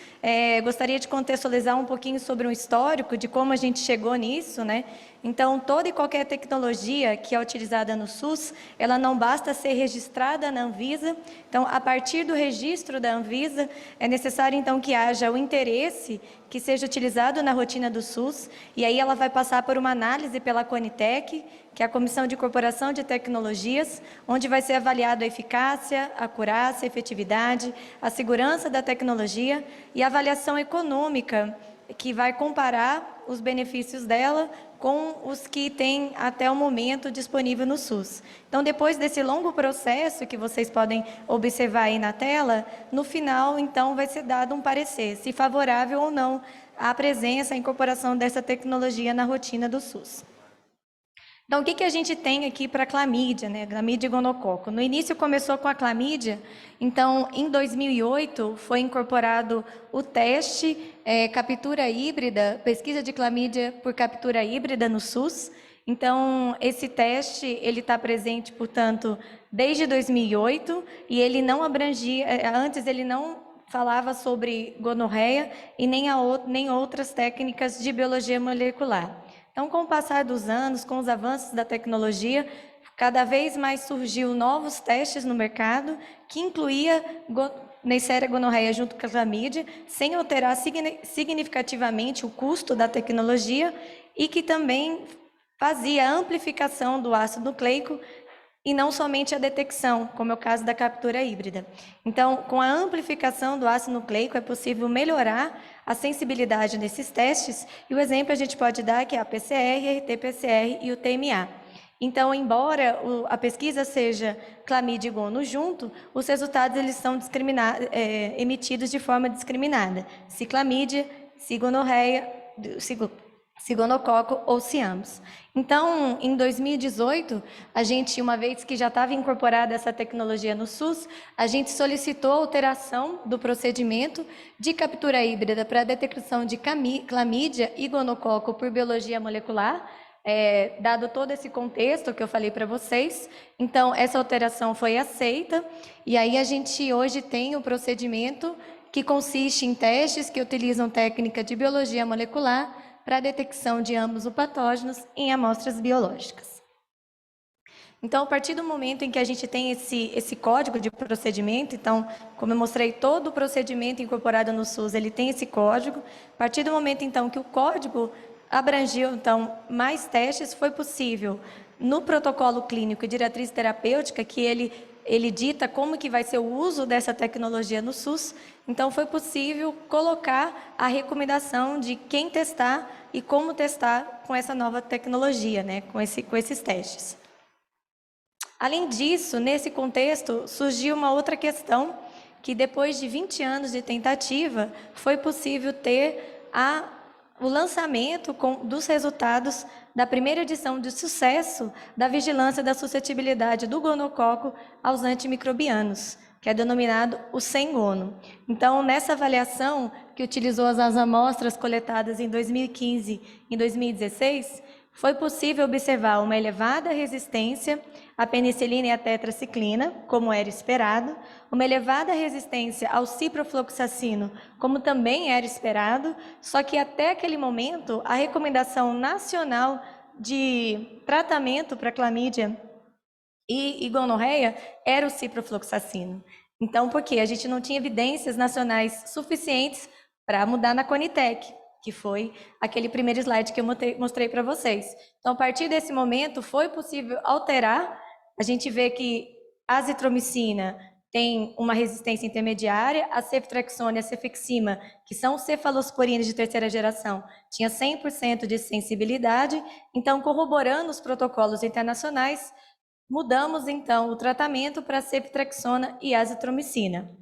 gostaria de contextualizar um pouquinho sobre um histórico de como a gente chegou nisso, né? Então, toda e qualquer tecnologia que é utilizada no SUS, ela não basta ser registrada na Anvisa. Então, a partir do registro da Anvisa, é necessário, então, que haja o interesse que seja utilizado na rotina do SUS, e aí ela vai passar por uma análise pela CONITEC, que é a Comissão de Incorporação de Tecnologias, onde vai ser avaliado a eficácia, a acurácia, a efetividade, a segurança da tecnologia e a avaliação econômica, que vai comparar os benefícios dela com os que tem até o momento disponível no SUS. Então, depois desse longo processo que vocês podem observar aí na tela, no final, então, vai ser dado um parecer, se favorável ou não à presença, à incorporação dessa tecnologia na rotina do SUS. Então, o que a gente tem aqui para a clamídia, né? Clamídia e gonococo. No início começou com a clamídia, então, em 2008, foi incorporado o teste captura híbrida, pesquisa de clamídia por captura híbrida no SUS. Então, esse teste, ele está presente, portanto, desde 2008, e ele não abrangia, antes ele não falava sobre gonorreia e nem outras técnicas de biologia molecular. Então, com o passar dos anos, com os avanços da tecnologia, cada vez mais surgiu novos testes no mercado, que incluía Neisseria gonorreia junto com a clamídia, sem alterar significativamente o custo da tecnologia, e que também fazia a amplificação do ácido nucleico e não somente a detecção, como é o caso da captura híbrida. Então, com a amplificação do ácido nucleico, é possível melhorar a sensibilidade desses testes, e o exemplo a gente pode dar que é a PCR, a RT-PCR e o TMA. Então, embora a pesquisa seja clamídia e gono junto, os resultados eles são emitidos de forma discriminada, se clamídia, se gonorreia, se gonococo ou se ambos. Então, em 2018, a gente, uma vez que já estava incorporada essa tecnologia no SUS, a gente solicitou alteração do procedimento de captura híbrida para a detecção de clamídia e gonococo por biologia molecular, dado todo esse contexto que eu falei para vocês. Então, essa alteração foi aceita, e aí a gente hoje tem o procedimento que consiste em testes que utilizam técnica de biologia molecular para a detecção de ambos os patógenos em amostras biológicas. Então, a partir do momento em que a gente tem esse código de procedimento, então, como eu mostrei, todo o procedimento incorporado no SUS, ele tem esse código. A partir do momento, então, que o código abrangiu, então, mais testes, foi possível, no protocolo clínico e diretriz terapêutica, que ele dita como que vai ser o uso dessa tecnologia no SUS, então foi possível colocar a recomendação de quem testar e como testar com essa nova tecnologia, né, com esses testes. Além disso, nesse contexto, surgiu uma outra questão, que depois de 20 anos de tentativa, foi possível ter o lançamento dos resultados da primeira edição de sucesso da vigilância da suscetibilidade do gonococo aos antimicrobianos, que é denominado o SEM-GONO. Então, nessa avaliação, que utilizou as amostras coletadas em 2015 e 2016, foi possível observar uma elevada resistência à penicilina e à tetraciclina, como era esperado, uma elevada resistência ao ciprofloxacino, como também era esperado, só que até aquele momento a recomendação nacional de tratamento para clamídia e gonorreia era o ciprofloxacino. Então, por quê? A gente não tinha evidências nacionais suficientes para mudar na CONITEC, que foi aquele primeiro slide que eu mostrei para vocês. Então, a partir desse momento, foi possível alterar. A gente vê que a azitromicina tem uma resistência intermediária, a ceftriaxona e a cefixima, que são cefalosporinas de terceira geração, tinha 100% de sensibilidade. Então, corroborando os protocolos internacionais, mudamos, então, o tratamento para ceftriaxona e azitromicina.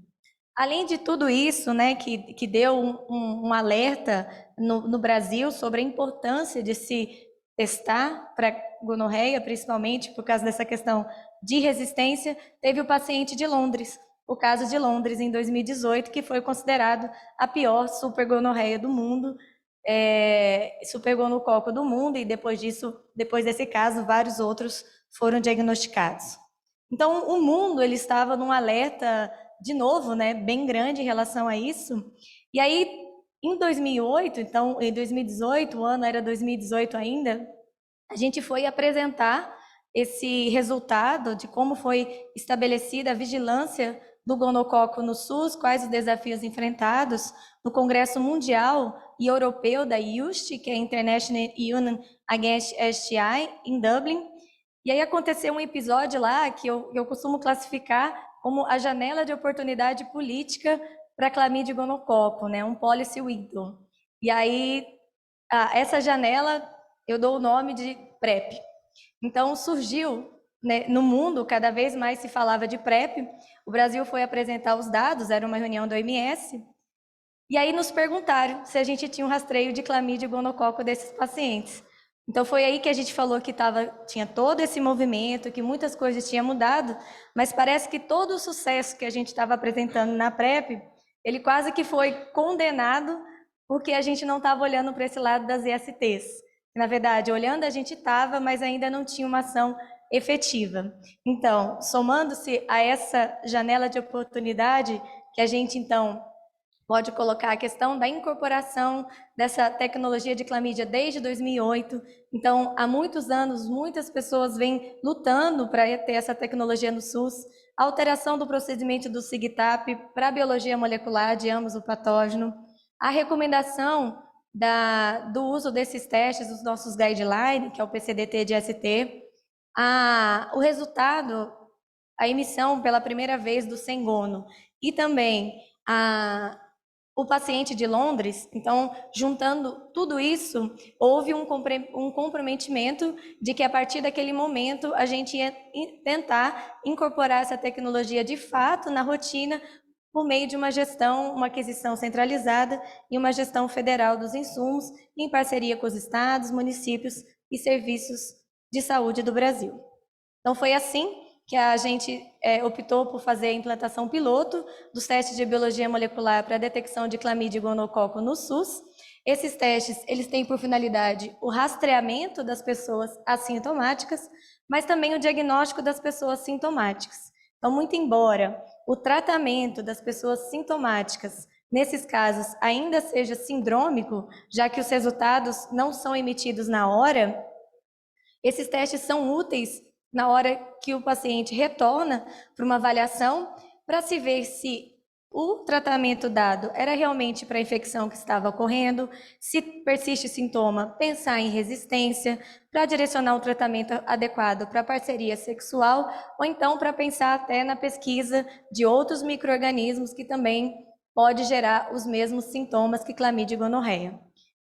Além de tudo isso, né, que deu um alerta no Brasil sobre a importância de se testar para gonorreia, principalmente por causa dessa questão de resistência, teve o paciente de Londres, o caso de Londres em 2018, que foi considerado a pior supergonorreia do mundo, supergonococo do mundo, e depois desse caso, vários outros foram diagnosticados. Então, o mundo ele estava num alerta, de novo, né, bem grande em relação a isso. E aí, em 2008, então, em 2018, o ano era 2018 ainda, a gente foi apresentar esse resultado de como foi estabelecida a vigilância do gonococo no SUS, quais os desafios enfrentados no Congresso Mundial e Europeu da IUST, que é a International Union Against STI, em Dublin. E aí aconteceu um episódio lá que eu costumo classificar como a janela de oportunidade política para clamídia e gonococo, né? Um policy window. E aí, essa janela eu dou o nome de PrEP. Então, surgiu, né, no mundo, cada vez mais se falava de PrEP. O Brasil foi apresentar os dados, era uma reunião da OMS, e aí nos perguntaram se a gente tinha um rastreio de clamídia e gonococo desses pacientes. Então, foi aí que a gente falou que tinha todo esse movimento, que muitas coisas tinham mudado, mas parece que todo o sucesso que a gente estava apresentando na PrEP, ele quase que foi condenado porque a gente não estava olhando para esse lado das ISTs. Na verdade, olhando a gente estava, mas ainda não tinha uma ação efetiva. Então, somando-se a essa janela de oportunidade, que a gente, então, pode colocar a questão da incorporação dessa tecnologia de clamídia desde 2008. Então, há muitos anos, muitas pessoas vêm lutando para ter essa tecnologia no SUS. A alteração do procedimento do SIGTAP para a biologia molecular de ambos o patógeno. A recomendação do uso desses testes, dos nossos guidelines, que é o PCDT de ST. O resultado, a emissão pela primeira vez do Sengono. E também o paciente de Londres. Então, juntando tudo isso, houve um comprometimento de que, a partir daquele momento, a gente ia tentar incorporar essa tecnologia de fato na rotina por meio de uma gestão, uma aquisição centralizada e uma gestão federal dos insumos, em parceria com os estados, municípios e serviços de saúde do Brasil. Então, foi assim que a gente optou por fazer a implantação piloto dos testes de biologia molecular para a detecção de clamídia e gonococo no SUS. Esses testes, eles têm por finalidade o rastreamento das pessoas assintomáticas, mas também o diagnóstico das pessoas sintomáticas. Então, muito embora o tratamento das pessoas sintomáticas, nesses casos, ainda seja sindrômico, já que os resultados não são emitidos na hora, esses testes são úteis na hora que o paciente retorna para uma avaliação, para se ver se o tratamento dado era realmente para a infecção que estava ocorrendo, se persiste sintoma, pensar em resistência, para direcionar um tratamento adequado para a parceria sexual, ou então para pensar até na pesquisa de outros micro-organismos que também pode gerar os mesmos sintomas que clamídia e gonorreia.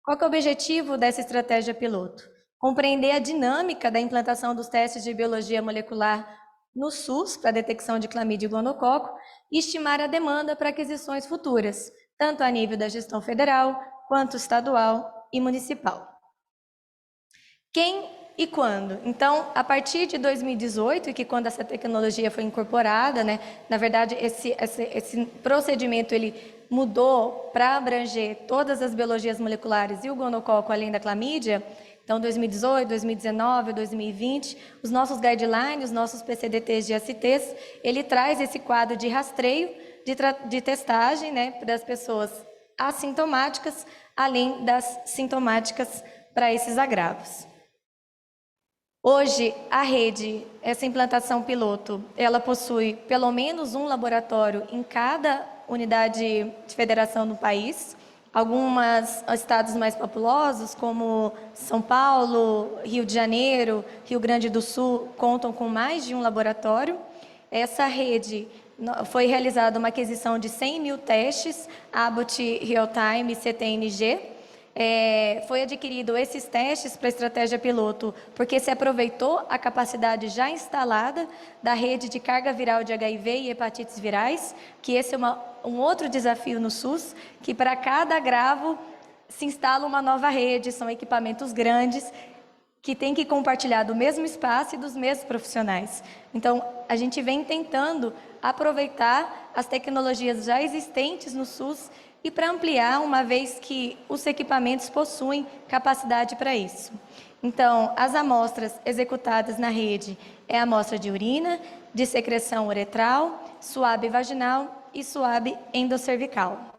Qual que é o objetivo dessa estratégia piloto? Compreender a dinâmica da implantação dos testes de biologia molecular no SUS para a detecção de clamídia e gonococo e estimar a demanda para aquisições futuras, tanto a nível da gestão federal, quanto estadual e municipal. Quem e quando? Então, a partir de 2018, que quando essa tecnologia foi incorporada, né, na verdade, esse procedimento ele mudou para abranger todas as biologias moleculares e o gonococo além da clamídia. Então, 2018, 2019, 2020, os nossos guidelines, os nossos PCDTs de STs, ele traz esse quadro de rastreio, de testagem, né, das pessoas assintomáticas, além das sintomáticas para esses agravos. Hoje, a rede, essa implantação piloto, ela possui pelo menos um laboratório em cada unidade de federação no país. Alguns estados mais populosos, como São Paulo, Rio de Janeiro, Rio Grande do Sul, contam com mais de um laboratório. Essa rede foi realizada uma aquisição de 100 mil testes, Abbott Real-Time e CTNG. Foi adquirido esses testes para a estratégia piloto, porque se aproveitou a capacidade já instalada da rede de carga viral de HIV e hepatites virais, que esse é um outro desafio no SUS, que para cada agravo se instala uma nova rede, são equipamentos grandes, que tem que compartilhar do mesmo espaço e dos mesmos profissionais. Então, a gente vem tentando aproveitar as tecnologias já existentes no SUS e para ampliar, uma vez que os equipamentos possuem capacidade para isso. Então, as amostras executadas na rede é a amostra de urina, de secreção uretral, suave vaginal e suave endoscervical.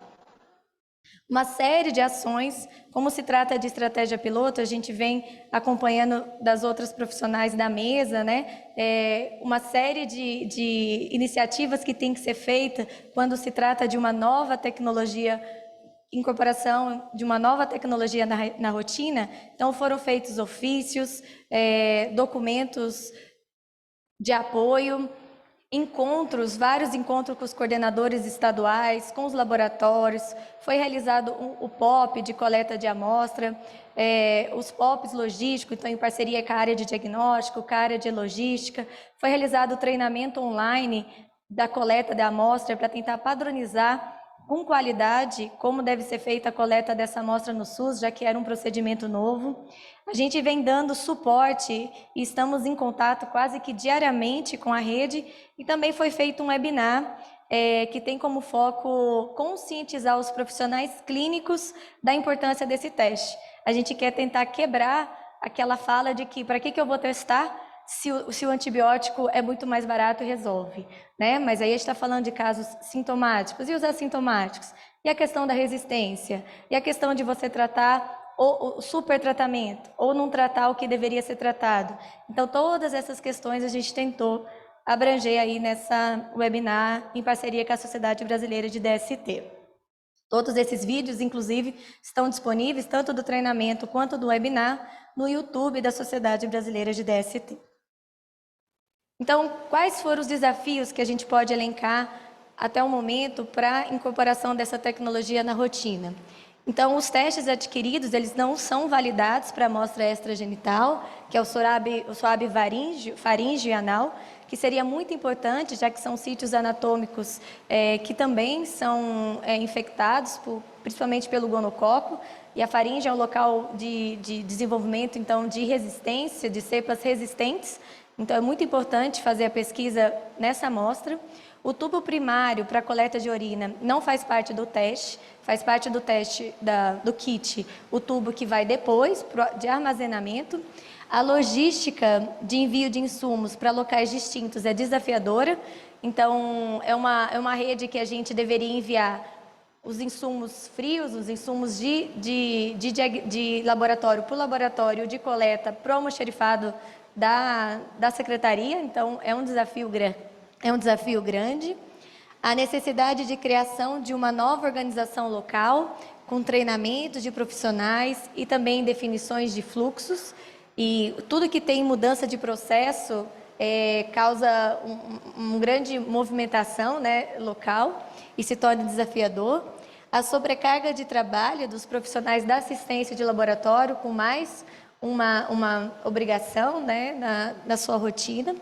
Uma série de ações, como se trata de estratégia piloto, a gente vem acompanhando das outras profissionais da mesa, né? Uma série de iniciativas que tem que ser feita quando se trata de uma nova tecnologia, incorporação de uma nova tecnologia na rotina. Então, foram feitos ofícios, documentos de apoio, encontros, vários encontros com os coordenadores estaduais, com os laboratórios, foi realizado o POP de coleta de amostra, os POPs logísticos, então em parceria com a área de diagnóstico, com a área de logística, foi realizado o treinamento online da coleta da amostra para tentar padronizar com qualidade como deve ser feita a coleta dessa amostra no SUS, já que era um procedimento novo. A gente vem dando suporte e estamos em contato quase que diariamente com a rede, e também foi feito um webinar que tem como foco conscientizar os profissionais clínicos da importância desse teste. A gente quer tentar quebrar aquela fala de que para que eu vou testar se o antibiótico é muito mais barato e resolve, né? Mas aí a gente está falando de casos sintomáticos e os assintomáticos, e a questão da resistência, e a questão de você tratar o super tratamento, ou não tratar o que deveria ser tratado. Então, todas essas questões a gente tentou abranger aí nessa webinar, em parceria com a Sociedade Brasileira de DST. Todos esses vídeos, inclusive, estão disponíveis, tanto do treinamento quanto do webinar, no YouTube da Sociedade Brasileira de DST. Então, quais foram os desafios que a gente pode elencar até o momento para a incorporação dessa tecnologia na rotina? Então, os testes adquiridos, eles não são validados para a amostra extragenital, que é o suave faríngeo e anal, que seria muito importante, já que são sítios anatômicos que também são infectados, principalmente pelo gonococo, e a faringe é um local de desenvolvimento, então, de resistência, de cepas resistentes. Então, é muito importante fazer a pesquisa nessa amostra. O tubo primário para coleta de urina não faz parte do teste, faz parte do teste do kit, o tubo que vai depois de armazenamento. A logística de envio de insumos para locais distintos é desafiadora, então é uma rede que a gente deveria enviar os insumos frios, os insumos de laboratório para o laboratório de coleta para o almoxarifado da secretaria, então é um desafio grande. A necessidade de criação de uma nova organização local, com treinamento de profissionais e também definições de fluxos, e tudo que tem mudança de processo causa uma grande movimentação, né, local, e se torna desafiador. A sobrecarga de trabalho dos profissionais da assistência de laboratório, com mais uma obrigação, né, na sua rotina.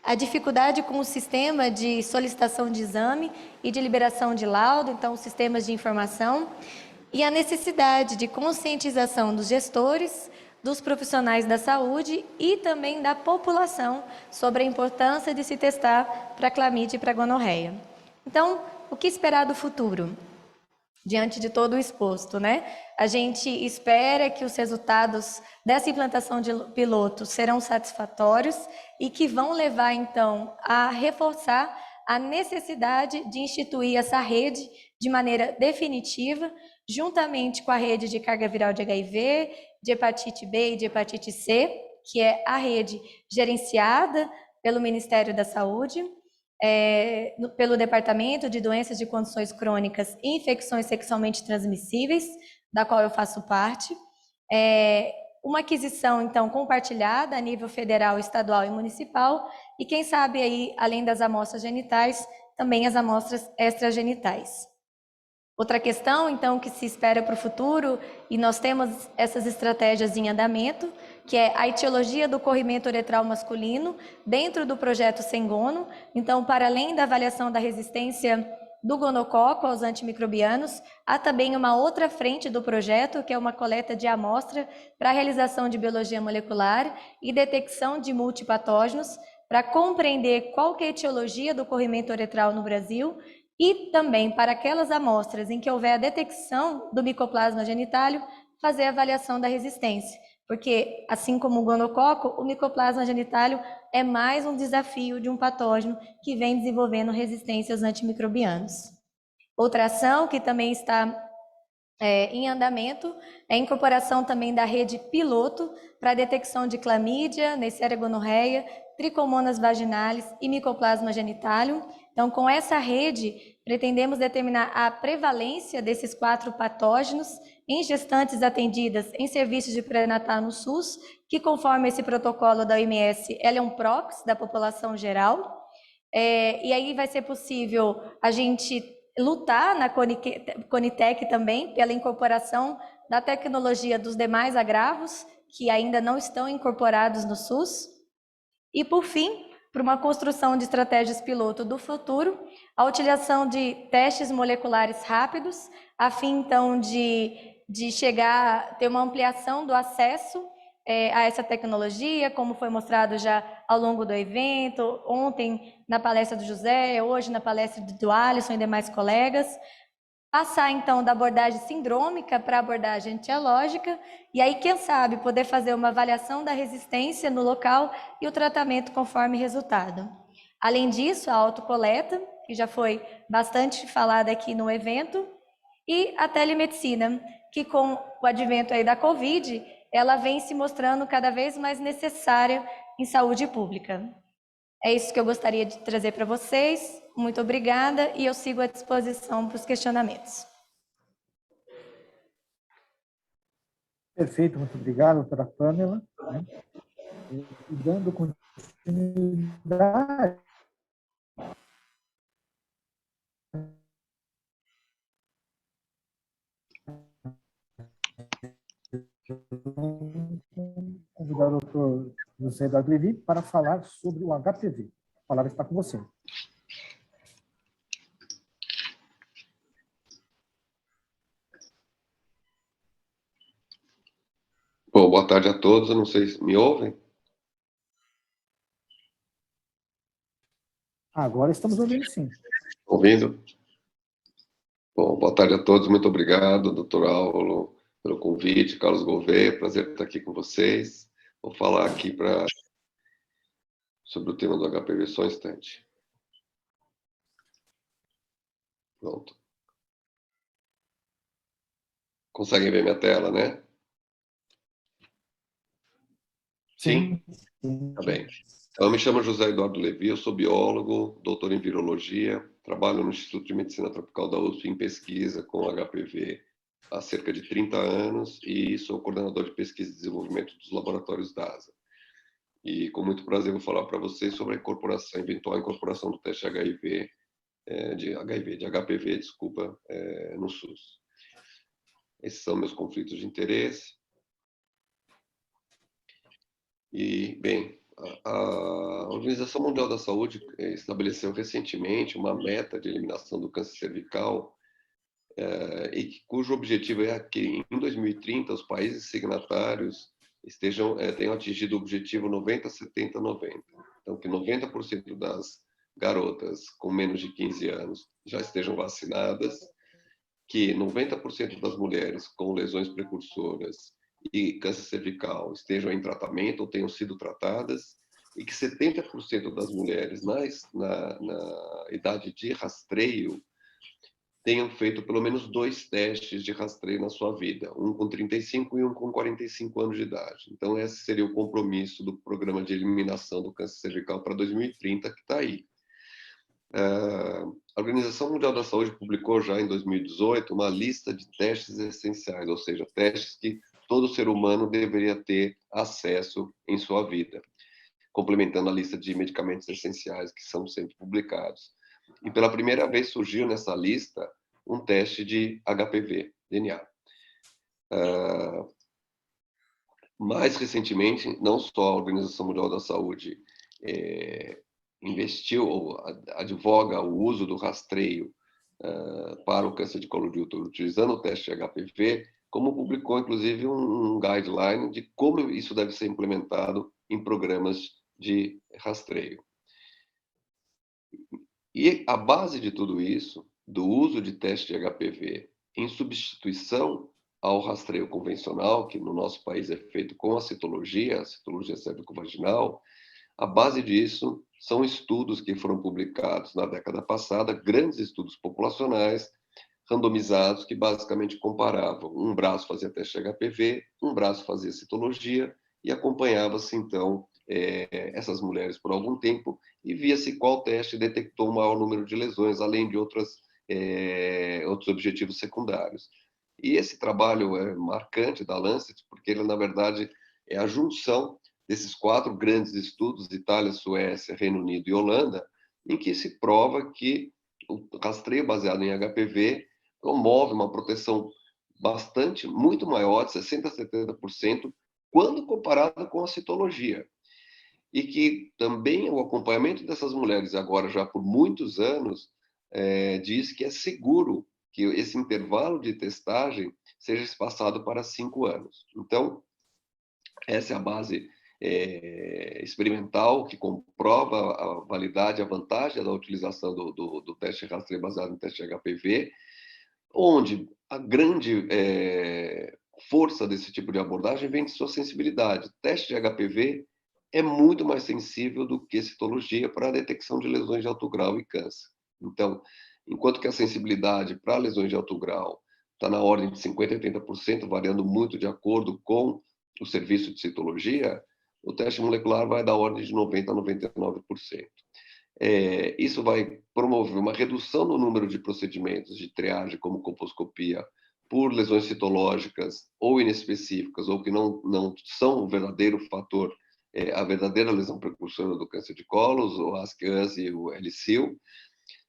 A dificuldade com o sistema de solicitação de exame e de liberação de laudo, então os sistemas de informação, e a necessidade de conscientização dos gestores, dos profissionais da saúde e também da população sobre a importância de se testar para clamídia e para gonorreia. Então, o que esperar do futuro? Diante de todo o exposto, né? A gente espera que os resultados dessa implantação de pilotos serão satisfatórios e que vão levar, então, a reforçar a necessidade de instituir essa rede de maneira definitiva, juntamente com a rede de carga viral de HIV, de hepatite B e de hepatite C, que é a rede gerenciada pelo Ministério da Saúde, pelo Departamento de Doenças de Condições Crônicas e Infecções Sexualmente Transmissíveis, da qual eu faço parte. Uma aquisição, então, compartilhada a nível federal, estadual e municipal, e quem sabe aí, além das amostras genitais, também as amostras extragenitais. Outra questão, então, que se espera para o futuro, e nós temos essas estratégias em andamento, que é a etiologia do corrimento uretral masculino dentro do projeto Sengono. Então, para além da avaliação da resistência do gonococo aos antimicrobianos, há também uma outra frente do projeto, que é uma coleta de amostra para a realização de biologia molecular e detecção de multipatógenos, para compreender qual que é a etiologia do corrimento uretral no Brasil, e também para aquelas amostras em que houver a detecção do micoplasma genitálium, fazer a avaliação da resistência. Porque, assim como o gonococo, o micoplasma genitálium é mais um desafio de um patógeno que vem desenvolvendo resistência aos antimicrobianos. Outra ação que também está em andamento é a incorporação também da rede piloto para a detecção de clamídia, Neisseria gonorreia, tricomonas vaginalis e micoplasma genitálium. Então, com essa rede, pretendemos determinar a prevalência desses 4 patógenos em gestantes atendidas em serviços de pré-natal no SUS, que conforme esse protocolo da OMS, ela é um proxy da população geral. E aí vai ser possível a gente lutar na Conitec também pela incorporação da tecnologia dos demais agravos que ainda não estão incorporados no SUS. E, por fim, para uma construção de estratégias piloto do futuro, a utilização de testes moleculares rápidos, a fim, então, de chegar, ter uma ampliação do acesso a essa tecnologia, como foi mostrado já ao longo do evento, ontem na palestra do José, hoje na palestra do Alisson e demais colegas. Passar, então, da abordagem sindrômica para a abordagem etiológica, e aí, quem sabe, poder fazer uma avaliação da resistência no local e o tratamento conforme resultado. Além disso, a autocoleta, que já foi bastante falada aqui no evento, e a telemedicina, que com o advento aí da Covid, ela vem se mostrando cada vez mais necessária em saúde pública. É isso que eu gostaria de trazer para vocês. Muito obrigada e eu sigo à disposição para os questionamentos. Perfeito, muito obrigado, doutora Pamela. E dando continuidade, convidar o doutor José Eduardo Levi para falar sobre o HPV. A palavra está com você. Bom, boa tarde a todos. Eu não sei se me ouvem. Agora estamos ouvindo, sim. Ouvindo? Bom, boa tarde a todos. Muito obrigado, doutor Álvaro, pelo convite. Carlos Gouveia, prazer estar aqui com vocês. Vou falar aqui sobre o tema do HPV, só um instante. Pronto. Conseguem ver minha tela, né? Sim? Tá bem. Então, eu me chamo José Eduardo Levi, eu sou biólogo, doutor em virologia, trabalho no Instituto de Medicina Tropical da USP em pesquisa com HPV há cerca de 30 anos e sou coordenador de pesquisa e desenvolvimento dos laboratórios da ASA. E com muito prazer vou falar para vocês sobre a incorporação, eventual incorporação do teste de HPV, no SUS. Esses são meus conflitos de interesse. E, bem, a Organização Mundial da Saúde estabeleceu recentemente uma meta de eliminação do câncer cervical, cujo objetivo é que em 2030 os países signatários tenham atingido o objetivo 90-70-90. Então, que 90% das garotas com menos de 15 anos já estejam vacinadas, que 90% das mulheres com lesões precursoras e câncer cervical estejam em tratamento ou tenham sido tratadas, e que 70% das mulheres na idade de rastreio tenham feito pelo menos 2 testes de rastreio na sua vida, um com 35 e um com 45 anos de idade. Então, esse seria o compromisso do Programa de Eliminação do Câncer Cervical para 2030, que está aí. A Organização Mundial da Saúde publicou já em 2018 uma lista de testes essenciais, ou seja, testes que todo ser humano deveria ter acesso em sua vida, complementando a lista de medicamentos essenciais que são sempre publicados. e pela primeira vez surgiu nessa lista um teste de HPV, DNA. Mais recentemente, não só a Organização Mundial da Saúde investiu ou advoga o uso do rastreio para o câncer de colo de útero utilizando o teste de HPV, como publicou, inclusive, um guideline de como isso deve ser implementado em programas de rastreio. E a base de tudo isso, do uso de teste de HPV em substituição ao rastreio convencional, que no nosso país é feito com a citologia cérvico-vaginal, a base disso são estudos que foram publicados na década passada, grandes estudos populacionais, randomizados, que basicamente comparavam. Um braço fazia teste de HPV, um braço fazia citologia, e acompanhava-se, então, essas mulheres por algum tempo, e via-se qual teste detectou o maior número de lesões, além de outros objetivos secundários. E esse trabalho é marcante da Lancet, porque ele, na verdade, é a junção desses 4 grandes estudos, Itália, Suécia, Reino Unido e Holanda, em que se prova que o rastreio baseado em HPV promove uma proteção muito maior, de 60% a 70%, quando comparado com a citologia. E que também o acompanhamento dessas mulheres, agora já por muitos anos, diz que é seguro que esse intervalo de testagem seja espaçado para 5 anos. Então, essa é a base experimental que comprova a validade, a vantagem da utilização do teste de rastreio baseado no teste de HPV, onde a grande força desse tipo de abordagem vem de sua sensibilidade. O teste de HPV é muito mais sensível do que citologia para a detecção de lesões de alto grau e câncer. Então, enquanto que a sensibilidade para lesões de alto grau está na ordem de 50% a 80%, variando muito de acordo com o serviço de citologia, o teste molecular vai da ordem de 90% a 99%. Isso vai promover uma redução no número de procedimentos de triagem, como colposcopia, por lesões citológicas ou inespecíficas, ou que não são o verdadeiro fator, a verdadeira lesão precursora do câncer de colo, o ASCAS e o LCIL,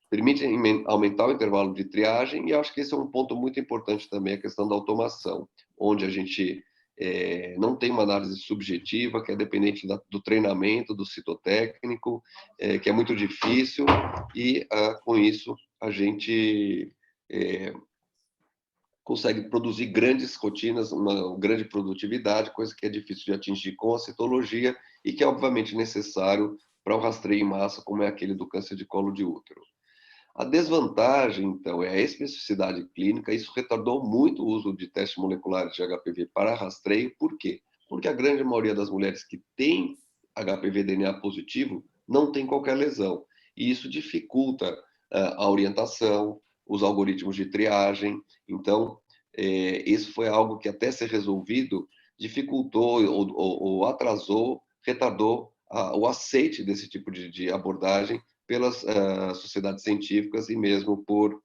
permitem aumentar o intervalo de triagem, e acho que esse é um ponto muito importante também, a questão da automação, onde a gente não tem uma análise subjetiva, que é dependente do treinamento, do citotécnico, que é muito difícil, e com isso a gente consegue produzir grandes rotinas, uma grande produtividade, coisa que é difícil de atingir com a citologia e que é obviamente necessário para o rastreio em massa, como é aquele do câncer de colo de útero. A desvantagem, então, é a especificidade clínica. Isso retardou muito o uso de testes moleculares de HPV para rastreio. Por quê? Porque a grande maioria das mulheres que têm HPV DNA positivo não tem qualquer lesão. E isso dificulta a orientação, os algoritmos de triagem. Então, isso foi algo que, até ser resolvido, dificultou ou atrasou, retardou o aceite desse tipo de abordagem pelas sociedades científicas e mesmo por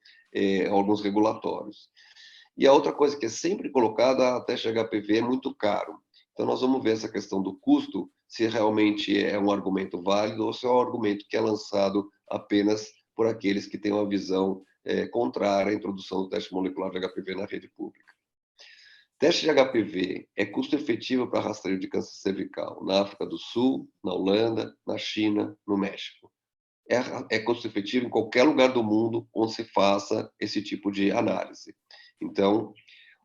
órgãos regulatórios. E a outra coisa que é sempre colocada, a teste HPV é muito caro. Então, nós vamos ver essa questão do custo, se realmente é um argumento válido ou se é um argumento que é lançado apenas por aqueles que têm uma visão contrária à introdução do teste molecular de HPV na rede pública. Teste de HPV é custo efetivo para rastreio de câncer cervical na África do Sul, na Holanda, na China, no México. É custo efetivo em qualquer lugar do mundo onde se faça esse tipo de análise. Então,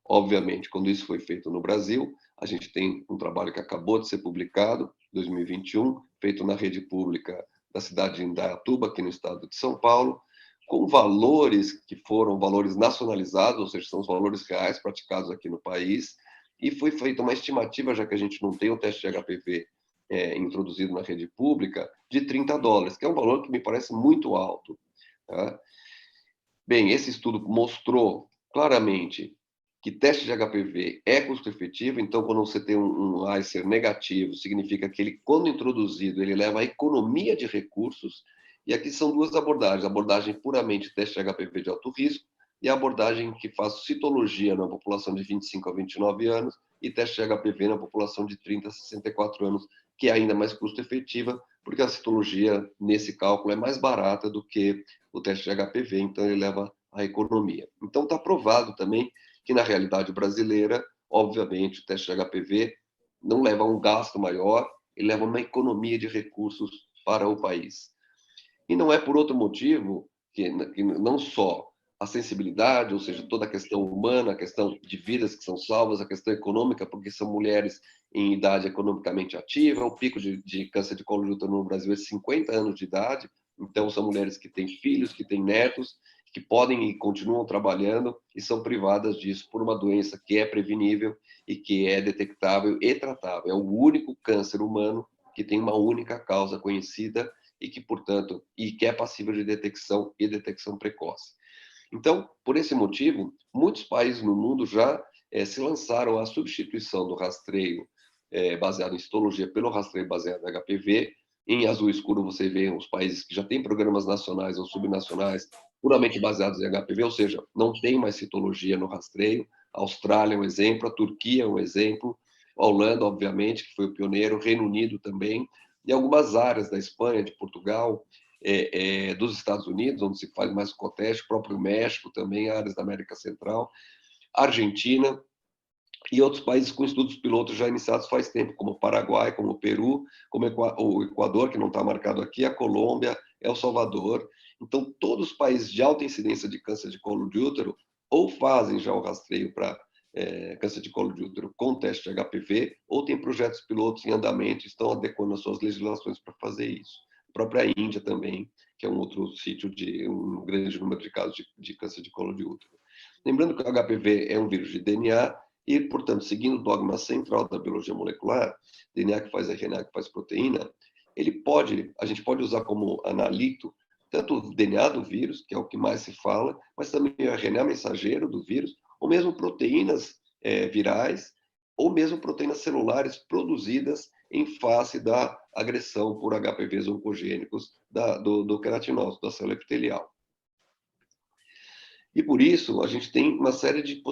obviamente, quando isso foi feito no Brasil, a gente tem um trabalho que acabou de ser publicado, 2021, feito na rede pública da cidade de Indaiatuba, aqui no estado de São Paulo, com valores que foram valores nacionalizados, ou seja, são os valores reais praticados aqui no país, e foi feita uma estimativa, já que a gente não tem o teste de HPV introduzido na rede pública, de $30, que é um valor que me parece muito alto. Tá? Bem, esse estudo mostrou claramente que teste de HPV é custo efetivo, então quando você tem um ICER negativo, significa que ele, quando introduzido, ele leva a economia de recursos, e aqui são duas abordagens, a abordagem puramente teste de HPV de alto risco, e a abordagem que faz citologia na população de 25 a 29 anos e teste de HPV na população de 30 a 64 anos, que é ainda mais custo-efetiva, porque a citologia, nesse cálculo, é mais barata do que o teste de HPV, então ele leva à economia. Então está provado também que, na realidade brasileira, obviamente, o teste de HPV não leva a um gasto maior, ele leva a uma economia de recursos para o país. E não é por outro motivo que não só a sensibilidade, ou seja, toda a questão humana, a questão de vidas que são salvas, a questão econômica, porque são mulheres em idade economicamente ativa, o pico de câncer de colo de útero no Brasil é 50 anos de idade, então são mulheres que têm filhos, que têm netos, que podem e continuam trabalhando e são privadas disso por uma doença que é prevenível e que é detectável e tratável. É o único câncer humano que tem uma única causa conhecida e que, portanto, que é passível de detecção e detecção precoce. Então, por esse motivo, muitos países no mundo já se lançaram à substituição do rastreio baseado em citologia pelo rastreio baseado em HPV. Em azul escuro você vê os países que já têm programas nacionais ou subnacionais puramente baseados em HPV, ou seja, não tem mais citologia no rastreio. A Austrália é um exemplo, a Turquia é um exemplo, a Holanda, obviamente, que foi o pioneiro, o Reino Unido também, e algumas áreas da Espanha, de Portugal, dos Estados Unidos, onde se faz mais o coteste, o próprio México também, áreas da América Central, Argentina e outros países com estudos pilotos já iniciados faz tempo, como o Paraguai, como o Peru, como o Equador, que não está marcado aqui, a Colômbia, El Salvador. Então, todos os países de alta incidência de câncer de colo de útero ou fazem já o rastreio para câncer de colo de útero com teste de HPV, ou tem projetos pilotos em andamento e estão adequando as suas legislações para fazer isso. A própria Índia também, que é um outro sítio de um grande número de casos de câncer de colo de útero. Lembrando que o HPV é um vírus de DNA e, portanto, seguindo o dogma central da biologia molecular, DNA que faz RNA que faz proteína, a gente pode usar como analito tanto o DNA do vírus, que é o que mais se fala, mas também o RNA mensageiro do vírus, ou mesmo proteínas virais, ou mesmo proteínas celulares produzidas em face da agressão por HPVs oncogênicos do queratinócito, da célula epitelial. E por isso, a gente tem uma série de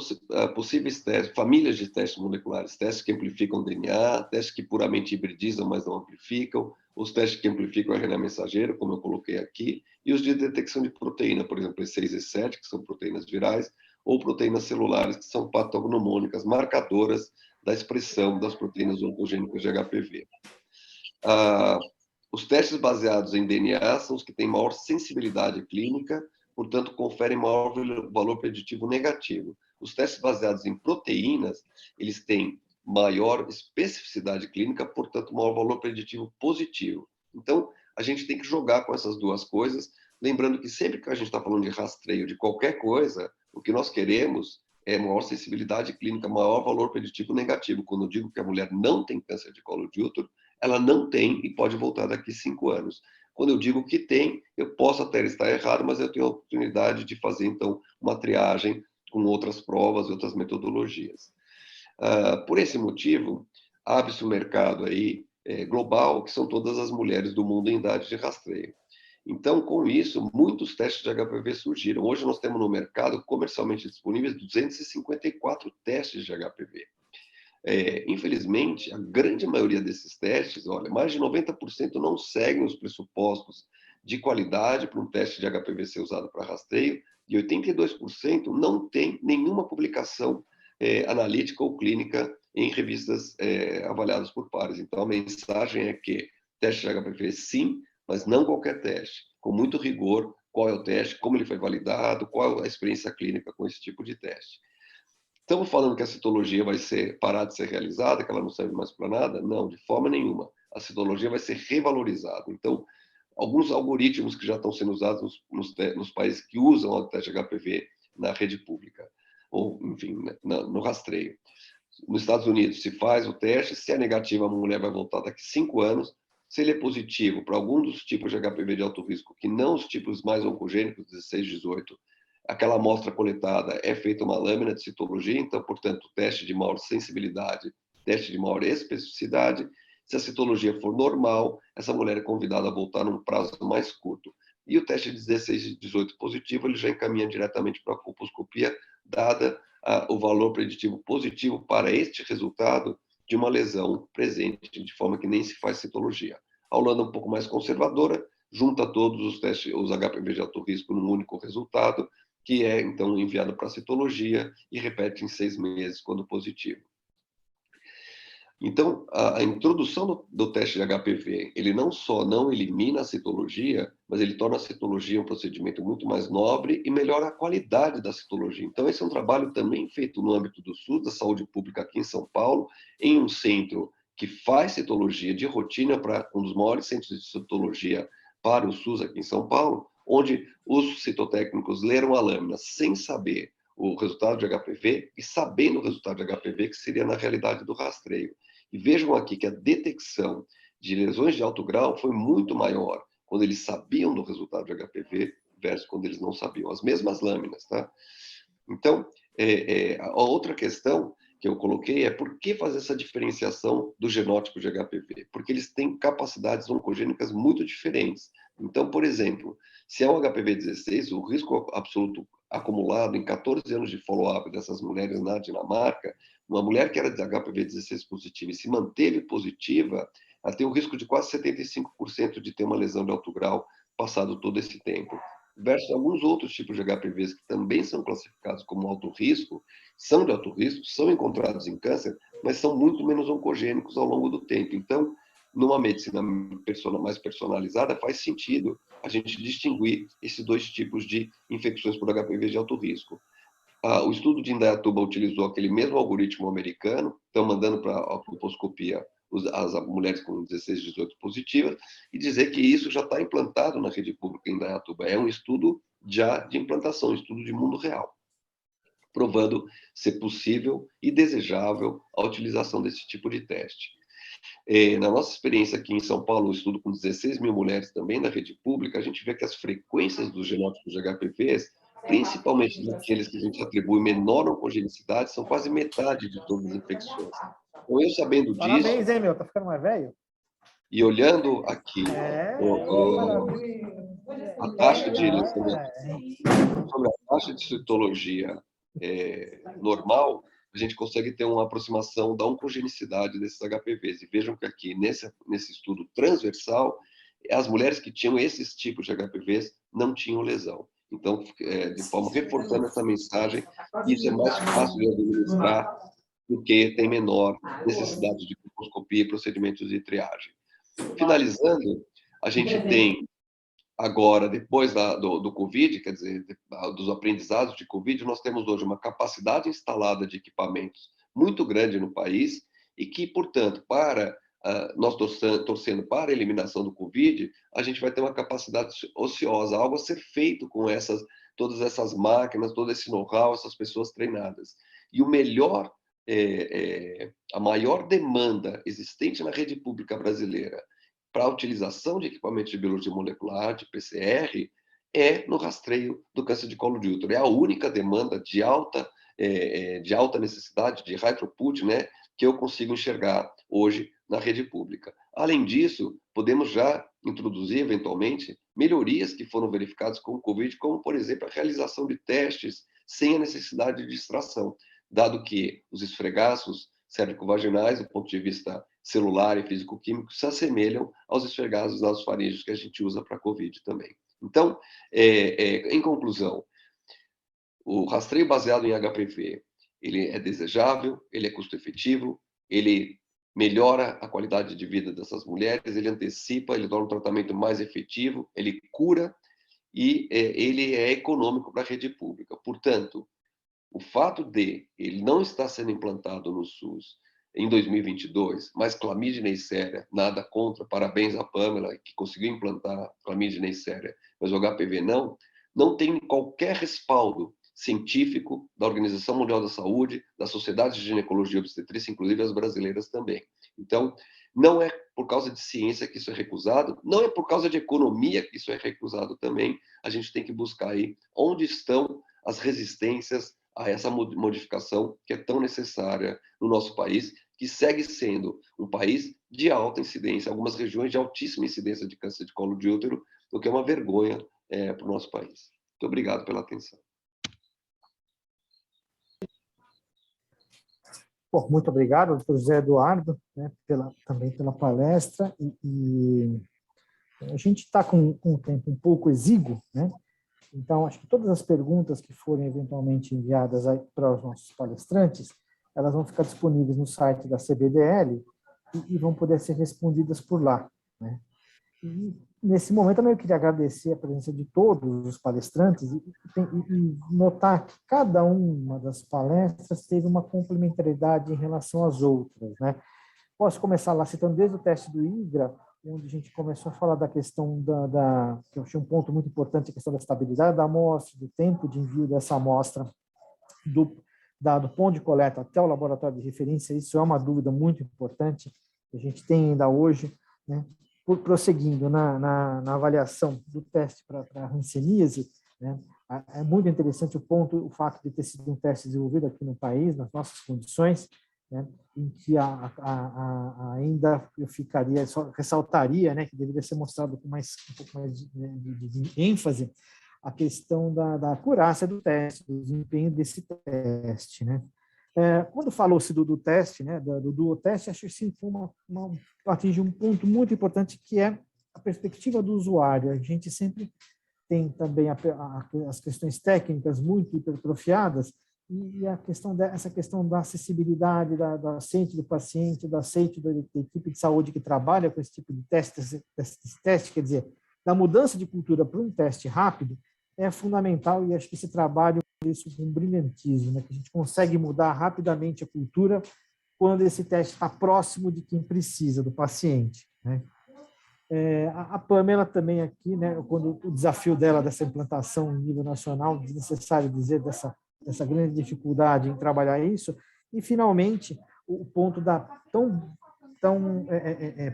possíveis testes, famílias de testes moleculares, testes que amplificam o DNA, testes que puramente hibridizam, mas não amplificam, os testes que amplificam o RNA mensageiro, como eu coloquei aqui, e os de detecção de proteína, por exemplo, E6 e E7, que são proteínas virais, ou proteínas celulares, que são patognomônicas, marcadoras da expressão das proteínas oncogênicas de HPV. Os testes baseados em DNA são os que têm maior sensibilidade clínica, portanto, conferem maior valor preditivo negativo. Os testes baseados em proteínas, eles têm maior especificidade clínica, portanto, maior valor preditivo positivo. Então, a gente tem que jogar com essas duas coisas, lembrando que sempre que a gente está falando de rastreio de qualquer coisa, o que nós queremos é maior sensibilidade clínica, maior valor preditivo negativo. Quando eu digo que a mulher não tem câncer de colo de útero, ela não tem e pode voltar daqui 5 anos. Quando eu digo que tem, eu posso até estar errado, mas eu tenho a oportunidade de fazer, então, uma triagem com outras provas e outras metodologias. Por esse motivo, abre-se um mercado aí global, que são todas as mulheres do mundo em idade de rastreio. Então, com isso, muitos testes de HPV surgiram. Hoje nós temos no mercado, comercialmente disponíveis, 254 testes de HPV. Infelizmente, a grande maioria desses testes, olha, mais de 90% não seguem os pressupostos de qualidade para um teste de HPV ser usado para rastreio, e 82% não tem nenhuma publicação analítica ou clínica em revistas avaliadas por pares. Então, a mensagem é que teste de HPV sim, mas não qualquer teste, com muito rigor, qual é o teste, como ele foi validado, qual é a experiência clínica com esse tipo de teste. Estamos falando que a citologia vai parar de ser realizada, que ela não serve mais para nada? Não, de forma nenhuma. A citologia vai ser revalorizada. Então, alguns algoritmos que já estão sendo usados nos países que usam o teste HPV na rede pública, ou, enfim, no rastreio. Nos Estados Unidos, se faz o teste, se é negativo, a mulher vai voltar daqui 5 anos. Se ele é positivo para algum dos tipos de HPV de alto risco, que não os tipos mais oncogênicos, 16, 18, aquela amostra coletada é feita uma lâmina de citologia, então, portanto, teste de maior sensibilidade, teste de maior especificidade. Se a citologia for normal, essa mulher é convidada a voltar num prazo mais curto. e o teste de 16 e 18 positivo, ele já encaminha diretamente para a colposcopia, dada o valor preditivo positivo para este resultado de uma lesão presente, de forma que nem se faz citologia. A Holanda, um pouco mais conservadora, junta todos os testes, os HPV de alto risco num único resultado, que é, então, enviado para a citologia e repete em 6 meses, quando positivo. Então, a introdução do teste de HPV, ele não só não elimina a citologia, mas ele torna a citologia um procedimento muito mais nobre e melhora a qualidade da citologia. Então, esse é um trabalho também feito no âmbito do SUS, da saúde pública aqui em São Paulo, em um centro que faz citologia de rotina, para um dos maiores centros de citologia para o SUS aqui em São Paulo, onde os citotécnicos leram a lâmina sem saber o resultado de HPV e sabendo o resultado de HPV, que seria na realidade do rastreio. E vejam aqui que a detecção de lesões de alto grau foi muito maior quando eles sabiam do resultado de HPV versus quando eles não sabiam. As mesmas lâminas, tá? Então, a outra questão que eu coloquei é por que fazer essa diferenciação do genótipo de HPV? Porque eles têm capacidades oncogênicas muito diferentes. Então, por exemplo, se é um HPV 16, o risco absoluto acumulado em 14 anos de follow-up dessas mulheres na Dinamarca, uma mulher que era de HPV 16 positiva e se manteve positiva, ela tem um risco de quase 75% de ter uma lesão de alto grau passado todo esse tempo. Versus alguns outros tipos de HPVs que também são classificados como alto risco, são de alto risco, são encontrados em câncer, mas são muito menos oncogênicos ao longo do tempo. Então, numa medicina mais personalizada, faz sentido a gente distinguir esses dois tipos de infecções por HPV de alto risco. O estudo de Indaiatuba utilizou aquele mesmo algoritmo americano, estão mandando para a colposcopia as mulheres com 16, 18 positivas, e dizer que isso já está implantado na rede pública em Indaiatuba. É um estudo já de implantação, um estudo de mundo real, provando ser possível e desejável a utilização desse tipo de teste. Na nossa experiência aqui em São Paulo, um estudo com 16 mil mulheres também na rede pública, a gente vê que as frequências dos genótipos de HPVs, principalmente daqueles que a gente atribui menor oncogenicidade, são quase metade de todas as infecções. Então, eu sabendo disso... Parabéns, hein, meu? Tá ficando mais velho? E olhando aqui a taxa de sobre a taxa de citologia normal, a gente consegue ter uma aproximação da oncogenicidade desses HPVs. E vejam que aqui, nesse estudo transversal, as mulheres que tinham esses tipos de HPVs não tinham lesão. Então, de forma reforçando essa mensagem, isso é mais fácil de administrar porque tem menor necessidade de colposcopia e procedimentos de triagem. Finalizando, a gente tem agora, depois do Covid, quer dizer, dos aprendizados de Covid, nós temos hoje uma capacidade instalada de equipamentos muito grande no país e que, portanto, nós torcendo para a eliminação do Covid, a gente vai ter uma capacidade ociosa, algo a ser feito com todas essas máquinas, todo esse know-how, essas pessoas treinadas. E o melhor, a maior demanda existente na rede pública brasileira para a utilização de equipamentos de biologia molecular, de PCR, é no rastreio do câncer de colo de útero. É a única demanda de alta necessidade, de high throughput, né, que eu consigo enxergar hoje na rede pública. Além disso, podemos já introduzir, eventualmente, melhorias que foram verificadas com o Covid, como, por exemplo, a realização de testes sem a necessidade de extração, dado que os esfregaços cérvico-vaginais, do ponto de vista celular e físico-químico, se assemelham aos esfregaços nasofaríngeos que a gente usa para a Covid também. Então, em conclusão, o rastreio baseado em HPV, ele é desejável, ele é custo-efetivo, ele melhora a qualidade de vida dessas mulheres, ele antecipa, ele torna o tratamento mais efetivo, ele cura e ele é econômico para a rede pública. Portanto, o fato de ele não estar sendo implantado no SUS em 2022, mas clamídia neisseria, nada contra, parabéns à Pamela, que conseguiu implantar clamídia neisseria, mas o HPV não tem qualquer respaldo científico da Organização Mundial da Saúde, da Sociedade de Ginecologia e Obstetrícia, inclusive as brasileiras também. Então, não é por causa de ciência que isso é recusado, não é por causa de economia que isso é recusado também. A gente tem que buscar aí onde estão as resistências a essa modificação que é tão necessária no nosso país, que segue sendo um país de alta incidência, algumas regiões de altíssima incidência de câncer de colo de útero, o que é uma vergonha para o nosso país. Muito obrigado pela atenção. Bom, muito obrigado, doutor José Eduardo, né, também pela palestra. A gente está com um tempo um pouco exíguo, né? Então, acho que todas as perguntas que forem eventualmente enviadas aí para os nossos palestrantes, elas vão ficar disponíveis no site da CBDL e vão poder ser respondidas por lá, né? E, nesse momento, também eu queria agradecer a presença de todos os palestrantes e notar que cada uma das palestras teve uma complementaridade em relação às outras, né? Posso começar lá citando desde o teste do IGRA, onde a gente começou a falar da questão que eu achei um ponto muito importante, a questão da estabilidade da amostra, do tempo de envio dessa amostra, do ponto de coleta até o laboratório de referência. Isso é uma dúvida muito importante que a gente tem ainda hoje, né? Prosseguindo na avaliação do teste para a hanseníase, né? É muito interessante o fato de ter sido um teste desenvolvido aqui no país, nas nossas condições, né, em que ainda eu ressaltaria, né, que deveria ser mostrado com um pouco mais de ênfase a questão da acurácia do teste, do desempenho desse teste, né. Quando falou-se do teste, né, do duoteste, acho que sim, atinge um ponto muito importante, que é a perspectiva do usuário. A gente sempre tem também as questões técnicas muito hipertrofiadas, e essa questão da acessibilidade, do aceite do paciente, do aceite da equipe de saúde que trabalha com esse tipo de teste, quer dizer, da mudança de cultura para um teste rápido, é fundamental, e acho que esse trabalho é isso com brilhantismo, né, que a gente consegue mudar rapidamente a cultura quando esse teste está próximo de quem precisa, do paciente, né. A Pamela também aqui, né, quando o desafio dela dessa implantação em nível nacional, desnecessário dizer dessa grande dificuldade em trabalhar isso, e finalmente o ponto tão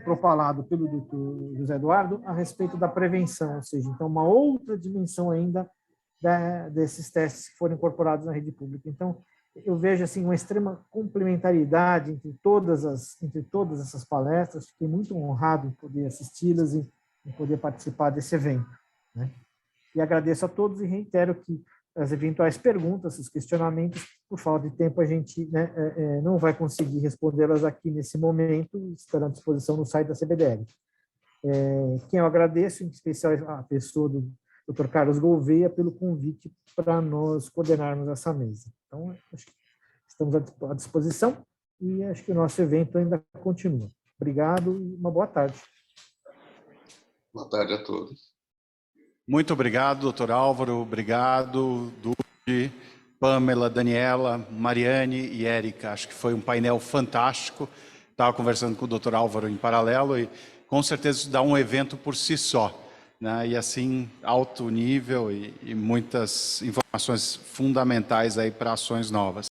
propalado pelo doutor José Eduardo a respeito da prevenção, ou seja, então uma outra dimensão ainda desses testes que foram incorporados na rede pública. Então, eu vejo assim uma extrema complementaridade entre todas essas palestras. Fiquei muito honrado em poder assisti-las e em poder participar desse evento, né? E agradeço a todos e reitero que as eventuais perguntas, os questionamentos, por falta de tempo, a gente, né, não vai conseguir respondê-las aqui nesse momento, estarão à disposição no site da CBDL. Quem eu agradeço, em especial a pessoa do Dr. Carlos Gouveia, pelo convite para nós coordenarmos essa mesa. Então, acho que estamos à disposição e acho que o nosso evento ainda continua. Obrigado e uma boa tarde. Boa tarde a todos. Muito obrigado, doutor Álvaro. Obrigado, Dude, Pamela, Daniela, Mariane e Érica. Acho que foi um painel fantástico. Estava conversando com o doutor Álvaro em paralelo e, com certeza, isso dá um evento por si só, né? E assim, alto nível e muitas informações fundamentais aí para ações novas.